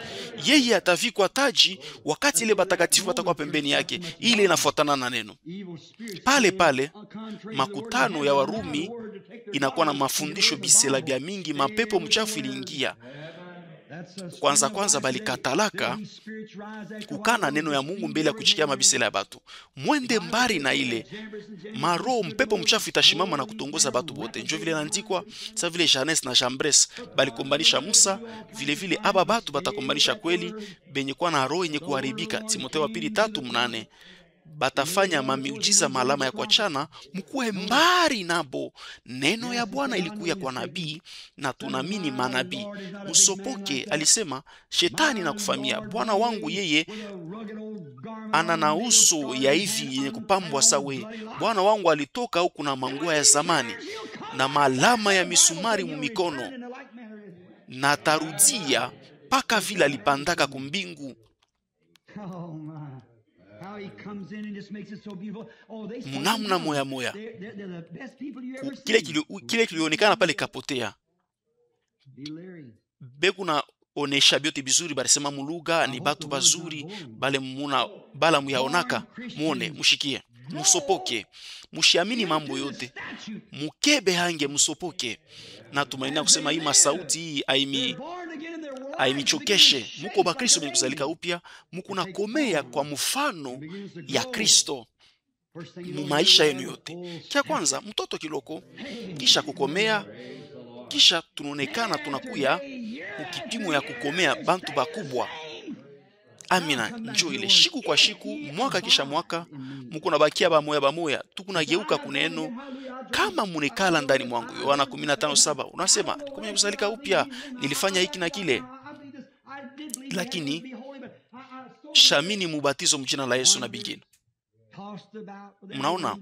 yeye atavikwa taji wakati ile batakatifu watakuwa pembeni yake. Ile inafuatana na neno. Pale pale makutano ya Warumi inakuwa na mafundisho bisela bya mingi, mapepo mchafu iliingia. Kwanza balikatalaka kukana neno ya Mungu mbele ya kuchikia mabisela ya batu. Mwende mbari na ile maro mpepo mchafu itashimama na kutongoza batu bote. Njo vile naandikwa, sa vile Janes na Jambres balikombanisha Musa, vile vile aba batu batakombanisha kweli benye kwa na roho yenye kuharibika. Timotheo 2:3-8. Batafanya mamiujiza malama ya kuachana, mkuwe mbari nabo. Neno ya Bwana ilikuya kwa nabii na tunamini manabii. Usopoke, alisema shetani na kufamia. Bwana wangu yeye ana na uso ya hivi yenye kupambwa sawe. Bwana wangu alitoka huku na manguo ya zamani na malama ya misumari mumikono, na tarudia paka vile alipandaka kumbingu. Munamna moya moya kile kilionekana pale kapotea. Beku na onesha byote bizuri, barisema muluga ni batu bazuri, bala muyaonaka, muone, mushikie, musopoke, mushiamini mambo yote, mukebe hange, musopoke. Na tumaini kusema hii masauti hii aimichokeshe. Muko ba Kristo benye kuzalika upya, muko na komea kwa mfano ya Kristo mu maisha yenu yote. Kia kwanza mtoto kiloko, kisha kukomea, kisha tunaonekana tunakuya ukipimo ya kukomea bantu bakubwa. Amina. Njo ile shiku kwa shiku, mwaka kisha mwaka, muko na bakia bamoya, tukuna geuka kuneno kama munekala ndani mwangu. Yohana 15:7 unasema kumenya kuzalika upya, nilifanya hiki na kile. Lakini shamini mubatizo mjina la Yesu na bingine. Mnaona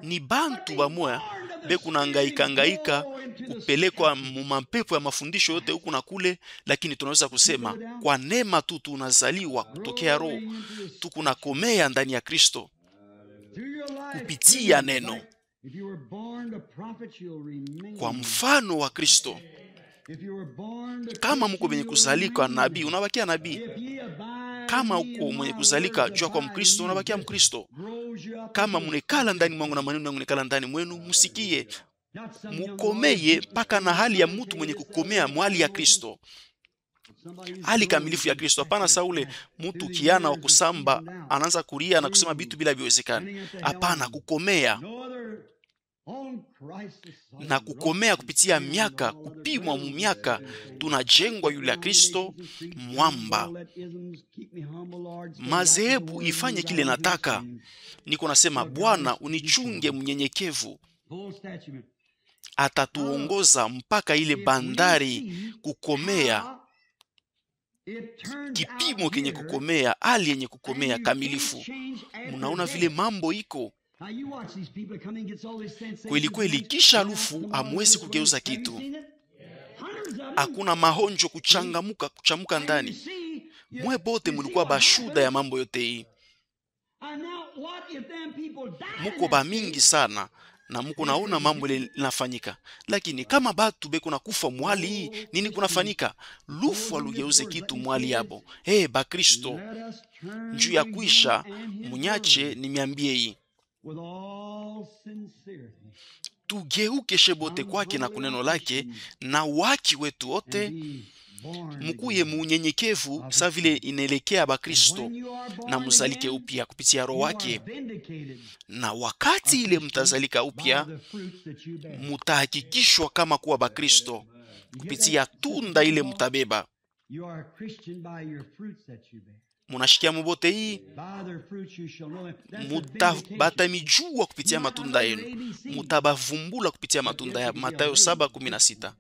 ni bantu bamoya beku na hangaika kupelekwa mumapepo ya mafundisho yote huku na kule, lakini tunaweza kusema kwa neema tu tunazaliwa kutokea roho, tukuna komea ndani ya Kristo kupitia neno kwa mfano wa Kristo. Kama mko mwenye kuzalika nabii, unabakia nabii. Kama uko mwenye kuzalika jua kwa Mkristo, unabakia Mkristo. Kama munekala ndani mwangu na maneno yangu nekala ndani mwenu, musikie, mukomeye paka na hali ya mtu mwenye kukomea mwali ya Kristo, hali kamilifu ya Kristo. Hapana Saule mtu kiana wa kusamba anaanza kulia na kusema bitu bila biwezekani. Hapana, kukomea na kukomea kupitia miaka, kupimwa mu miaka, tunajengwa yule ya Kristo mwamba. Mazehebu ifanye kile nataka. Niko nasema Bwana unichunge mnyenyekevu, atatuongoza mpaka ile bandari kukomea, kipimo kenye kukomea, hali yenye kukomea kamilifu. Munaona vile mambo iko kweli kweli. Kisha harufu hamwezi kugeuza kitu. Hakuna mahonjo kuchamuka ndani. Mwe bote mulikuwa bashuda ya mambo yote hii. Muko ba mingi sana na muko naona mambo ile linafanyika. Lakini kama batu beko na kufa mwali hii, nini kunafanyika? Lufu alugeuze kitu mwali yabo. Ba Kristo njuu ya kuisha munyache nimiambie hii. Tugeuke shebote kwake na kuneno lake na waki wetu wote, mukuye munyenyekevu sa vile inelekea ba Kristo, na muzalike upya kupitia roho wake. Na wakati ile mtazalika upya, mutahakikishwa kama kuwa ba Kristo kupitia tunda ile mutabeba. Munashikia mubote hii, batamijua kupitia matunda yenu, mutabavumbula kupitia matunda ya Mathayo 7:16.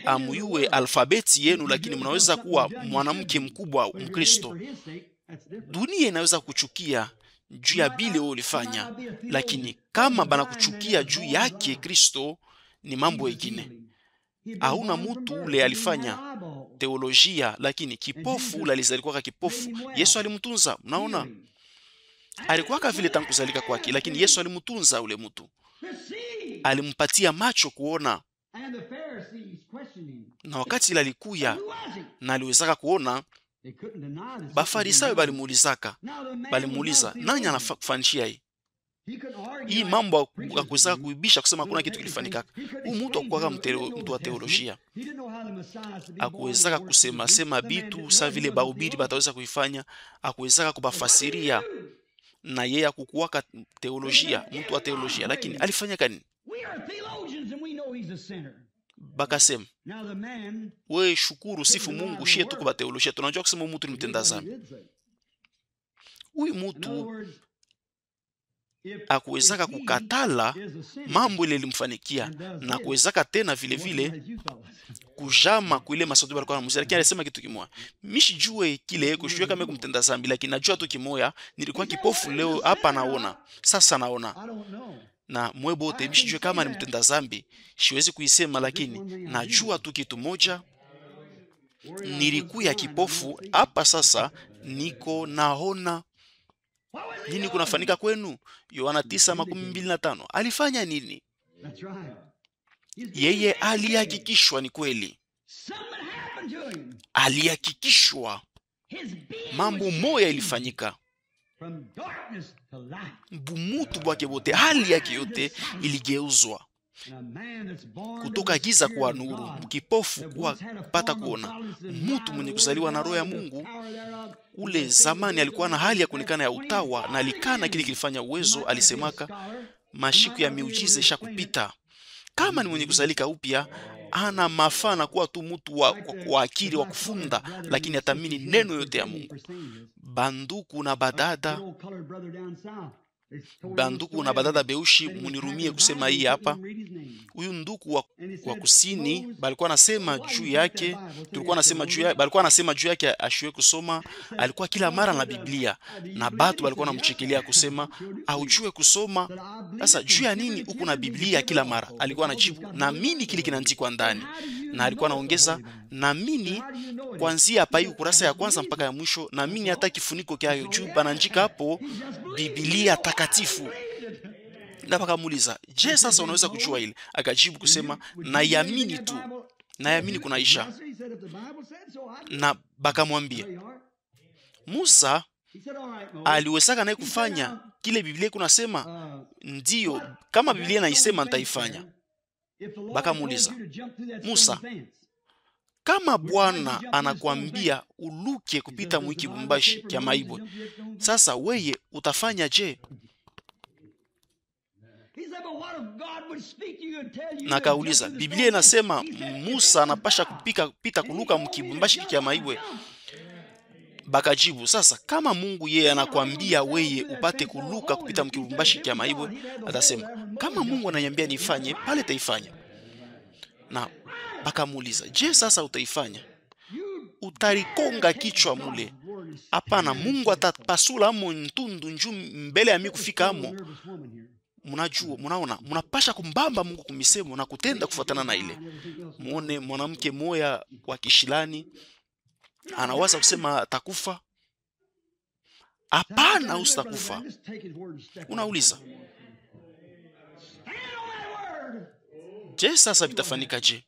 Amuyue alfabeti yenu, lakini mnaweza kuwa mwanamke mkubwa Mkristo. Dunia inaweza kuchukia juu ya bile ulifanya, lakini kama bana kuchukia juu yake Kristo ni mambo mengine. Hauna mtu ule alifanya teolojia, lakini kipofu ule alizalikuwa kipofu, Yesu alimtunza. Mnaona, alikuwa vile tangu kuzalika kwake, lakini Yesu alimtunza ule mtu, alimpatia macho kuona. Na wakati ile alikuya na aliwezaka kuona, Bafarisayo balimuuliza, nani anafanisha hii? Hii mambo hakuweza kuibisha kusema hakuna kitu kilifanyika. Huyu mtu hakuwa mtu wa teolojia, hakuweza kusema sema bitu sa vile bahubiri bataweza kuifanya, hakuweza kubafasiria, na yeye hakukuwa teolojia, mtu wa teolojia. Lakini alifanya kanini? Bakasema we shukuru sifu Mungu, shie tuko ba teolojia tunajua kusema mtu ni mtenda dhambi. Huyu mtu hakuwezaka kukatala mambo ile ilimfanikia, na kuwezaka tena vile vile kujama kuile masodo walikuwa na muziki. Lakini alisema kitu kimoja, mishijue kile yeko shujue kama kumtenda dhambi, lakini najua tu kimoja, nilikuwa kipofu, leo hapa naona, sasa naona. Na mwebo wote mishijue kama ni mtenda dhambi, siwezi kuisema, lakini najua tu kitu moja, nilikuwa kipofu, hapa sasa niko naona. Nini kunafanyika kwenu? Yohana 9:25. Alifanya nini? Yeye alihakikishwa ni kweli. Alihakikishwa mambo moya ilifanyika. Bumutu bwake bote, hali yake yote iligeuzwa kutoka giza kuwa nuru, kipofu kuwa pata kuona. Mtu mwenye kuzaliwa na roho ya Mungu, ule zamani alikuwa na hali ya kuonekana ya utawa, na alikana kile kilifanya uwezo. Alisemaka mashiku ya miujiza isha kupita. Kama ni mwenye kuzalika upya, ana mafana kuwa tu mtu wa akili wa kufunda, lakini atamini neno yote ya Mungu. Banduku na badada beushi, munirumie kusema hii hapa. Huyu nduku wa kusini balikuwa nasema juu yake, balikuwa nasema juu yake ashiwe kusoma. Alikuwa kila mara na Biblia, na batu balikuwa namchekelea kusema aujue kusoma. Sasa juu ya nini huku na Biblia kila mara? Alikuwa anajibu naamini kile kinaandikwa ndani, na alikuwa anaongeza naamini kuanzia hapa hii ukurasa ya kwanza mpaka ya mwisho, naamini hata kifuniko kyayo juu banaandika hapo Biblia takatifu. Na bakamuuliza, je, sasa unaweza kujua ile? Akajibu kusema naiamini tu, naiamini kunaisha. Na bakamwambia Musa aliwezaka naye kufanya kile Biblia kunasema? Ndiyo, kama Biblia naisema nitaifanya. Bakamuuliza Musa, kama Bwana anakuambia uluke kupita mwikibumbashi kya maibwe, sasa weye utafanya je? Na kauliza, Biblia inasema Musa anapasha kupita kuluka mkibumbashi kya maibwe. Bakajibu, sasa kama Mungu yeye anakuambia weye upate kuluka kupita mkibumbashi kya maibwe, atasema kama Mungu ananiambia nifanye, pale taifanya. Na bakamuuliza, je, sasa utaifanya? Utarikonga kichwa mule? Hapana, Mungu atapasula amo ntundu nju mbele ya mimi kufika amo. Mnajua, mnaona, mnapasha kumbamba Mungu kumisemo na kutenda kufuatana na ile. Muone mwanamke moya wa Kishilani anawaza kusema atakufa. Hapana, usitakufa. Unauliza, je, sasa vitafanyika je?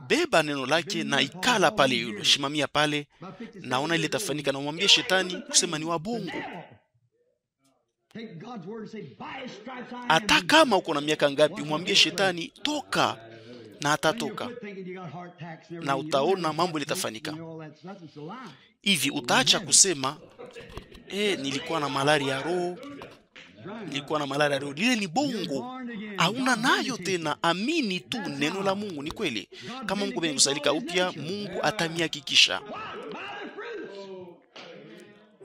Beba neno lake na ikala pale yule, shimamia pale, naona ile tafanyika, na umwambie shetani kusema ni wabongo. Hata kama uko na miaka ngapi, umwambie shetani toka, na atatoka. Na utaona mambo litafanyika. Hivi utaacha kusema nilikuwa na malaria ya roho, nilikuwa na malaria ya roho. Lile ni bongo, hauna nayo tena. Amini tu neno la Mungu ni kweli. Kama Mungu amekusalika upya, Mungu atamihakikisha.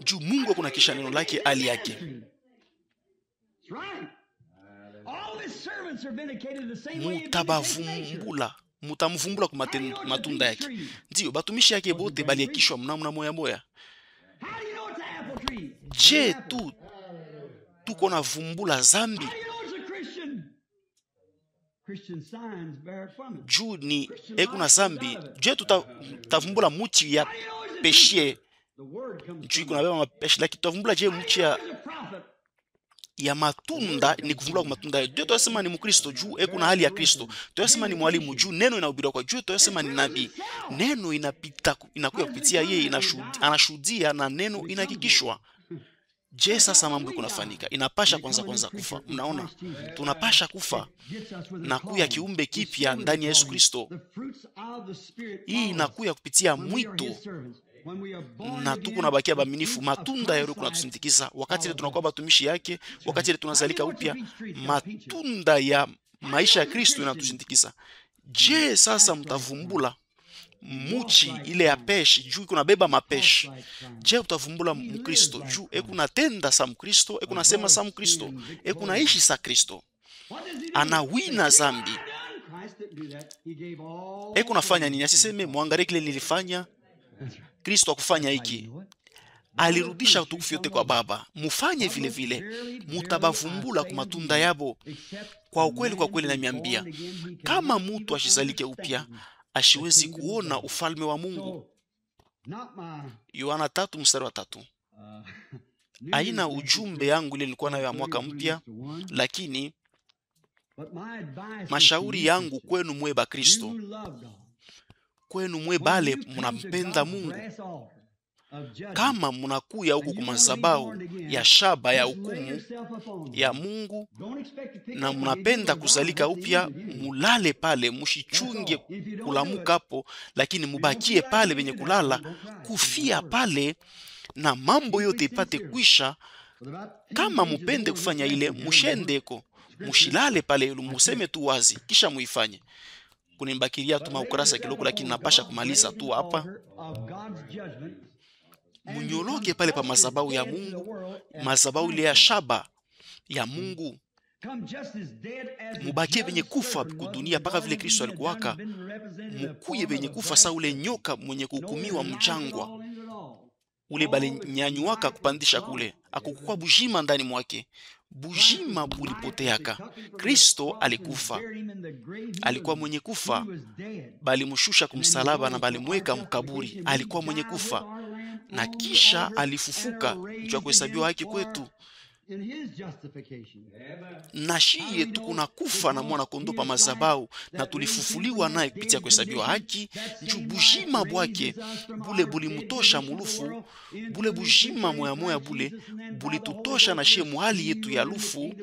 Juu Mungu kuna kisha neno lake ali yake. Mutamuvumbula kwa matunda yake. Ndiyo, batumishi yake bote baliekishwa mnamuna moya moya. Je, tuko na vumbula zambi? Juu ni kuna zambi. Je, tutavumbula muti ya peshe? Juu kuna bema mapeshe, lakini tutavumbula je muti ya matunda? Ni kuvumbula kwa matunda. Juu tunasema ni Mkristo, juu kuna hali ya Kristo. Tunasema ni mwalimu, juu neno inahubiriwa kwa. Juu tunasema ni nabii, neno inakuja kupitia yeye, anashuhudia na neno inahakikishwa. Je, sasa mambo kunafanyika, inapasha kwanza kufa. Mnaona, tunapasha kufa na kuya kiumbe kipya ndani ya Yesu Kristo. Hii inakuya kupitia mwito, na tuko na bakia baminifu. Matunda ya Roho kunatusindikiza wakati ile tunakuwa batumishi yake, wakati ile tunazalika upya. Matunda ya maisha ya Kristo inatusindikiza. Je, sasa mtavumbula muchi ile ya peshi juu kuna beba mapeshi? Je, utavumbula Mkristo juu ekuna tenda sa Mkristo, ekuna sema sa Mkristo, ekuna ishi sa Kristo, anawina zambi, ekuna fanya nini? Asiseme muangalie kile nilifanya. Kristo akufanya hiki, alirudisha utukufu yote kwa Baba. Mufanye vile vile, mutabavumbula kwa matunda yabo. Kwa ukweli na miambia, kama mutu ashizalike upya, ashiwezi kuona ufalme wa Mungu. Yohana 3:3. Aina ujumbe yangu ile nilikuwa nayo ya mwaka mpya, lakini mashauri yangu kwenu mwe ba Kristo, kwenu mwe bale munampenda Mungu, kama munakuya huku kwa madhabahu ya shaba ya hukumu ya Mungu na munapenda kuzalika upya, mulale pale, mushichunge kulamuka hapo, lakini mubakie pale benye kulala, kufia pale na mambo yote ipate kwisha. Kama mupende kufanya ile, mushendeko, mushilale pale, museme tu wazi, kisha muifanye. Kunimbakiria tu maukurasa kidogo, lakini napasha kumaliza tu hapa. Munyoloke pale pa madhabahu ya Mungu, madhabahu ile ya shaba ya Mungu. Mubakie benye kufa kudunia paka vile Kristo alikuwaka. Mukuye benye kufa sa ule nyoka mwenye kuhukumiwa mjangwa, ule bali nyanyuaka kupandisha kule, akukukua bujima ndani mwake. Bujima bulipoteaka. Kristo alikufa, alikuwa mwenye kufa, bali mushusha kumsalaba na bali mweka mkaburi. Alikuwa mwenye kufa na kisha alifufuka juu ya kuhesabiwa haki kwetu. Na shiye tukuna kufa na mwana kondoo pa madhabahu, na tulifufuliwa naye kupitia kuhesabiwa haki. Njoo bujima bwake bule bulimutosha mulufu, bule bujima moya moya bule bulitutosha na shiye muhali yetu ya lufu,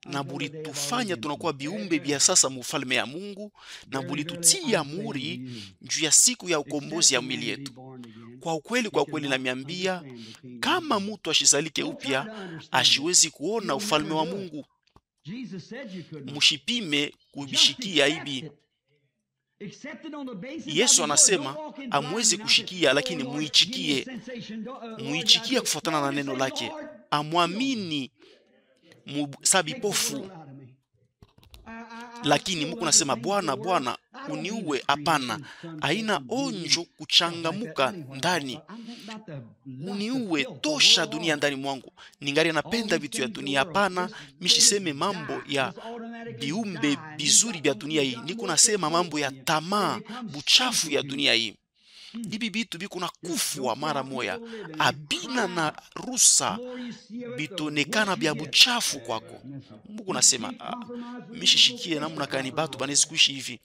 na bulitufanya tunakuwa biumbe bia sasa mufalme ya Mungu, na bulitutia muri juu ya siku ya ukombozi ya mwili yetu. Kwa ukweli na miambia, kama mutu ashizalike upya, ashiwezi kuona ufalme wa Mungu. Mushipime kubishikia hivi. Yesu anasema amwezi kushikia, lakini muichikie. Muichikie kufuatana na neno lake. Amwamini musabipofu. Lakini Mungu nasema, Bwana, Bwana, uniue. Hapana, haina onjo kuchangamuka ndani. Uniue, tosha dunia ndani mwangu. Ningali napenda vitu ya dunia. Hapana, mishiseme mambo ya biumbe bizuri vya dunia hii. Niko nasema mambo ya tamaa buchafu ya dunia hii. Ibi bitu biku na kufua mara moya, abina na rusa bitonekana bya buchafu kwako. Mungu nasema, mishishikie namna kani batu banezi kuishi hivi.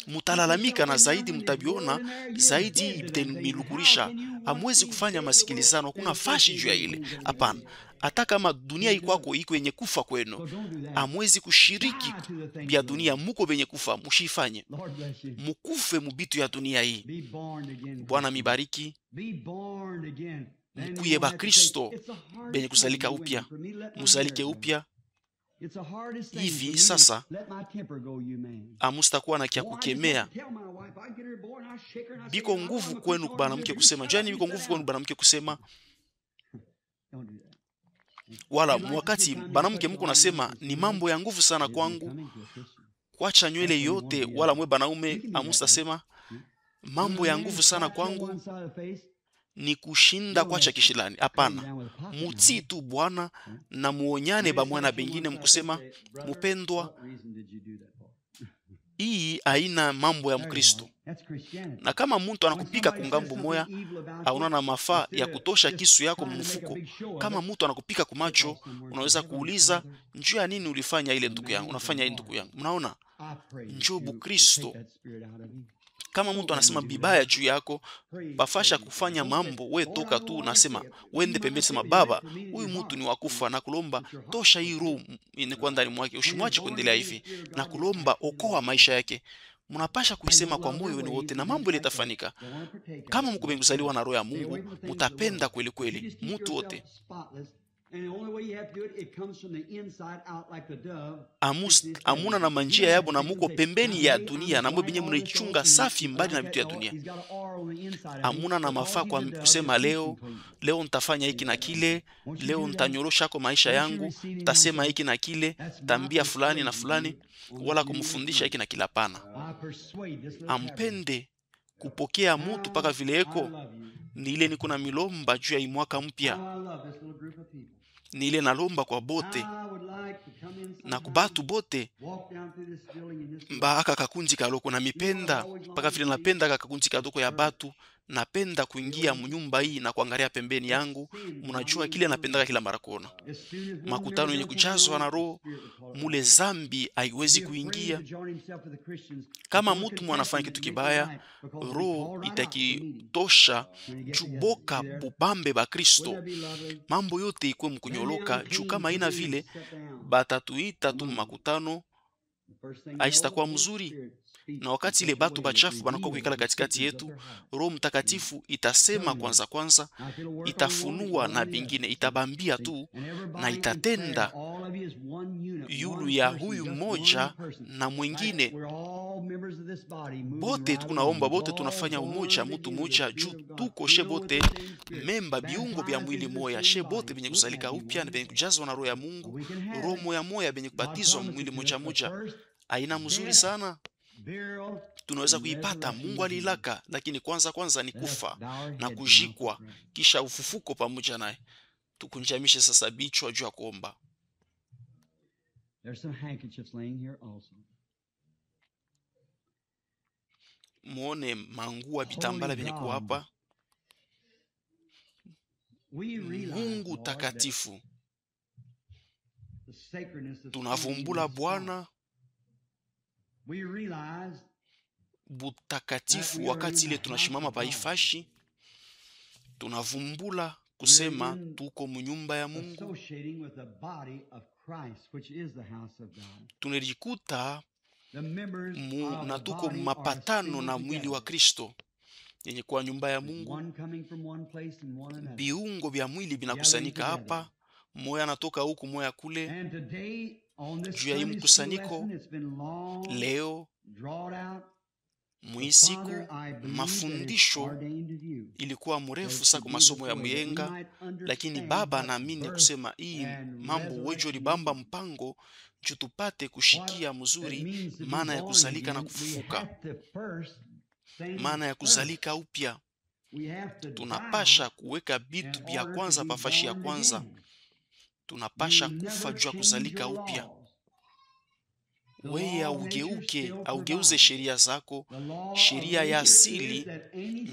Mutalalamika na zaidi mutabiona, zaidi bitenilukurisha. Amwezi kufanya masikilizano, kuna fashi juu ya ile. Hapana, hata kama dunia ikwako iko yenye kufa kwenu, amwezi kushiriki bya dunia. Muko benye kufa, mushifanye mukufe mubitu ya dunia hii. Bwana mibariki. Mkuye ba Kristo benye kuzalika upya, muzalike upya hivi sasa. Amustakuwa na kia kukemea. Biko nguvu kwenu banamke kusema, jani biko nguvu kwenu banamke kusema, wala wakati banamke mko nasema ni mambo ya nguvu sana kwangu kuacha nywele yote, wala mwe banaume amusta sema mambo ya nguvu sana kwangu ni kushinda kuacha kishilani. Hapana, muti tu Bwana na muonyane ba mwana bengine mkusema, mupendwa, hii haina mambo ya Mkristo. Na kama mtu anakupika kungambo moya, hauna na mafaa ya kutosha kisu yako mfuko. Kama mtu anakupika kumacho, unaweza kuuliza, njoo ya nini ulifanya ile ndugu yangu? Unafanya ile ndugu yangu. Mnaona? Njoo Kristo. Kama mtu anasema bibaya juu yako, bafasha kufanya mambo, we toka tu nasema, wende pembeni sema, baba, huyu mtu ni wakufa, na kulomba tosha hii roho inakuwa ndani mwake, usimwache kuendelea hivi, na kulomba okoa maisha yake. Mnapasha kuisema kwa moyo wenu wote na mambo ile itafanyika. Kama mko kuzaliwa na roho ya Mungu, mtapenda kweli kweli mtu wote. Amuna na manjia yabo na muko pembeni ya dunia na mwe binye mnaichunga safi mbali na vitu ya dunia. Amuna na mafaa kwa kusema leo nitafanya hiki na kile, leo nitanyorosha kwa maisha yangu, nitasema hiki na kile, tambia fulani na fulani, wala kumfundisha hiki na kila hapana. Ampende kupokea mtu paka vile eko. Ni ile niko na milomba juu ya mwaka mpya. Ni ile nalomba kwa bote na kubatu bote mbaka kakunji kaloko na mipenda paka vile napenda kakunji kadoko ya batu. Napenda kuingia mnyumba hii na kuangalia pembeni yangu. Mnajua kile napenda kila mara kuona makutano yenye kujazwa na roho, mule zambi haiwezi kuingia. Kama mtu mwanafanya kitu kibaya, roho itakitosha juboka bubambe ba Kristo. Mambo yote ikuwe mkunyoloka juu kama ina vile batatuita tu makutano, haitakuwa mzuri. Na wakati ile batu bachafu banakuwa kuikala katikati yetu, Roho Mtakatifu itasema kwanza, itafunua na bingine, itabambia tu na itatenda yulu ya huyu mmoja na mwingine. Bote tunaomba, bote tunafanya umoja, mtu mmoja juu tuko she bote memba biungo bya mwili moya, she bote benye kuzalika upya na benye kujazwa na roho ya Mungu, roho moya moya benye kubatizwa mwili moja moja. Aina mzuri sana. Tunaweza kuipata, Mungu alilaka, lakini kwanza ni kufa na kujikwa kisha ufufuko pamoja naye. Tukunjamishe sasa bichwa juu ya kuomba. Muone mangua bitambala vyenye kuwapa. Mungu takatifu, tunavumbula Bwana butakatifu wakati ile tunashimama paifashi, tunavumbula kusema tuko mnyumba ya Mungu. Tunajikuta na tuko mapatano na mwili wa Kristo yenye kwa nyumba ya Mungu. Biungo vya mwili binakusanyika hapa, moya natoka huku moya kule. Juu ya hii mkusanyiko leo mwisiku mafundisho ilikuwa mrefu sana kwa masomo ya Muyenga, lakini baba naamini kusema hii mambo wejo libamba mpango juu tupate kushikia mzuri maana ya kuzalika na kufufuka, maana ya kuzalika upya. Tunapasha kuweka bitu vya kwanza pafashi ya kwanza. Tunapasha kufa juu ya kuzalika upya. Wewe augeuze sheria zako. Sheria ya asili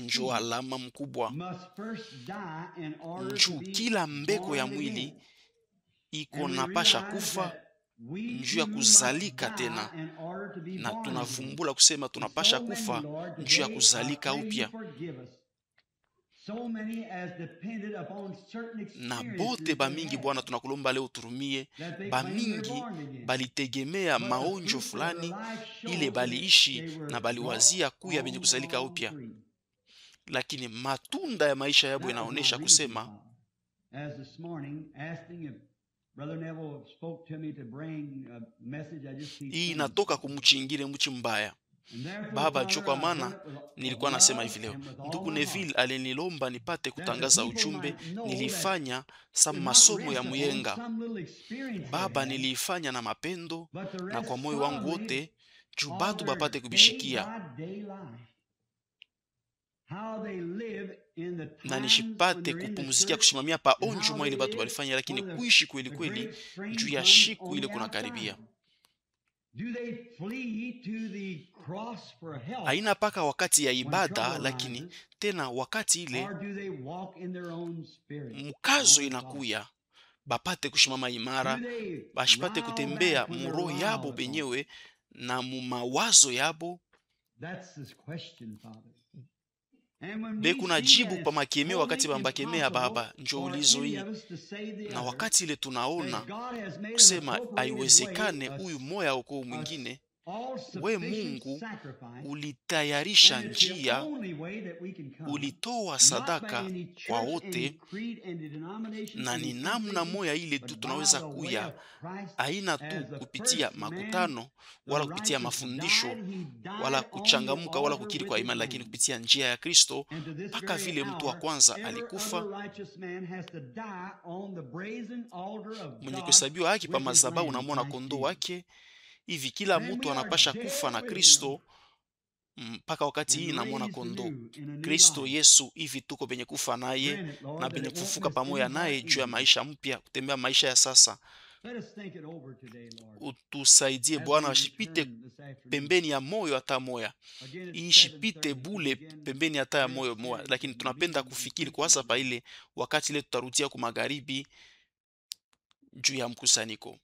njo alama mkubwa. Njuu kila mbeko ya mwili iko napasha kufa njuu ya kuzalika tena. Na tunavumbula kusema tunapasha kufa njuu ya kuzalika upya. Na bote bamingi Bwana tunakulomba leo turumie. Bamingi balitegemea maonjo fulani ile baliishi na baliwazia kuya benye kuzalika upya, lakini matunda ya maisha yabo inaonesha kusema hii inatoka kumuchingire mchi mbaya. Baba chokwa maana nilikuwa nasema hivi leo. Ndugu Neville alinilomba nipate kutangaza ujumbe. Nilifanya sama masomo ya Muyenga. Baba nilifanya na mapendo na kwa moyo wangu wote juu batu bapate kubishikia. Na nishipate kupumzikia kushimamia pa onju mwa ile batu balifanya, lakini kuishi kweli kweli juu ya shiku ile kuna karibia. Haina paka wakati ya ibada, lakini tena wakati ile mkazo inakuya bapate kushimama imara, bashipate kutembea muroho yabo benyewe na mumawazo yabo That's this question, Father. And when we Be kuna see jibu that pa it's makemeo wakati totally bambakemea impossible Baba, njo for ulizo any hii. of us to save the Na other, wakati ile tunaona that God has made an kusema appropriated haiwezekane way, huyu moya uko a mwingine, we all-sufficient Mungu sacrifice, ulitayarisha and it's the njia, only way that we can come. ulitoa Not by sadaka any kwa church, any wote, creed, any denomination, na any ni namna association, moya ile tu but by tunaweza the way kuya, of Christ haina as tu the kupitia first man, makutano the wala kupitia righteous mafundisho died, he died wala on the kuchangamuka wala altar kukiri with kwa his imani, lakini own. kupitia njia ya Kristo. And to this Mpaka very vile mtu wa hour, kwanza every alikufa, other righteous man has to die on the brazen altar of mwenye God kuhesabiwa haki pa with his madhabahu na lamb, mwana Christ kondoo Jesus. wake. Hivi kila Then mtu we are anapasha kufa na dead with him Kristo mpaka wakati hii and na mwana raised kondoo anew in a new Kristo life. Yesu. Hivi tuko benye kufa naye Grant it, Lord, na that benye it won't kufufuka miss pamoja any naye heart juu ya either. maisha mpya, kutembea maisha ya sasa. Let us think it over today, Lord, Utusaidie as Bwana, we washipite return this afternoon. pembeni ya moyo hata moya, Again, it's ishipite 7:30. bule Again, pembeni hata ya very moyo moya, serious lakini and tunapenda leading kufikiri and kwa hasa pa thinking. ile wakati ile tutarudia ku magharibi juu ya mkusanyiko.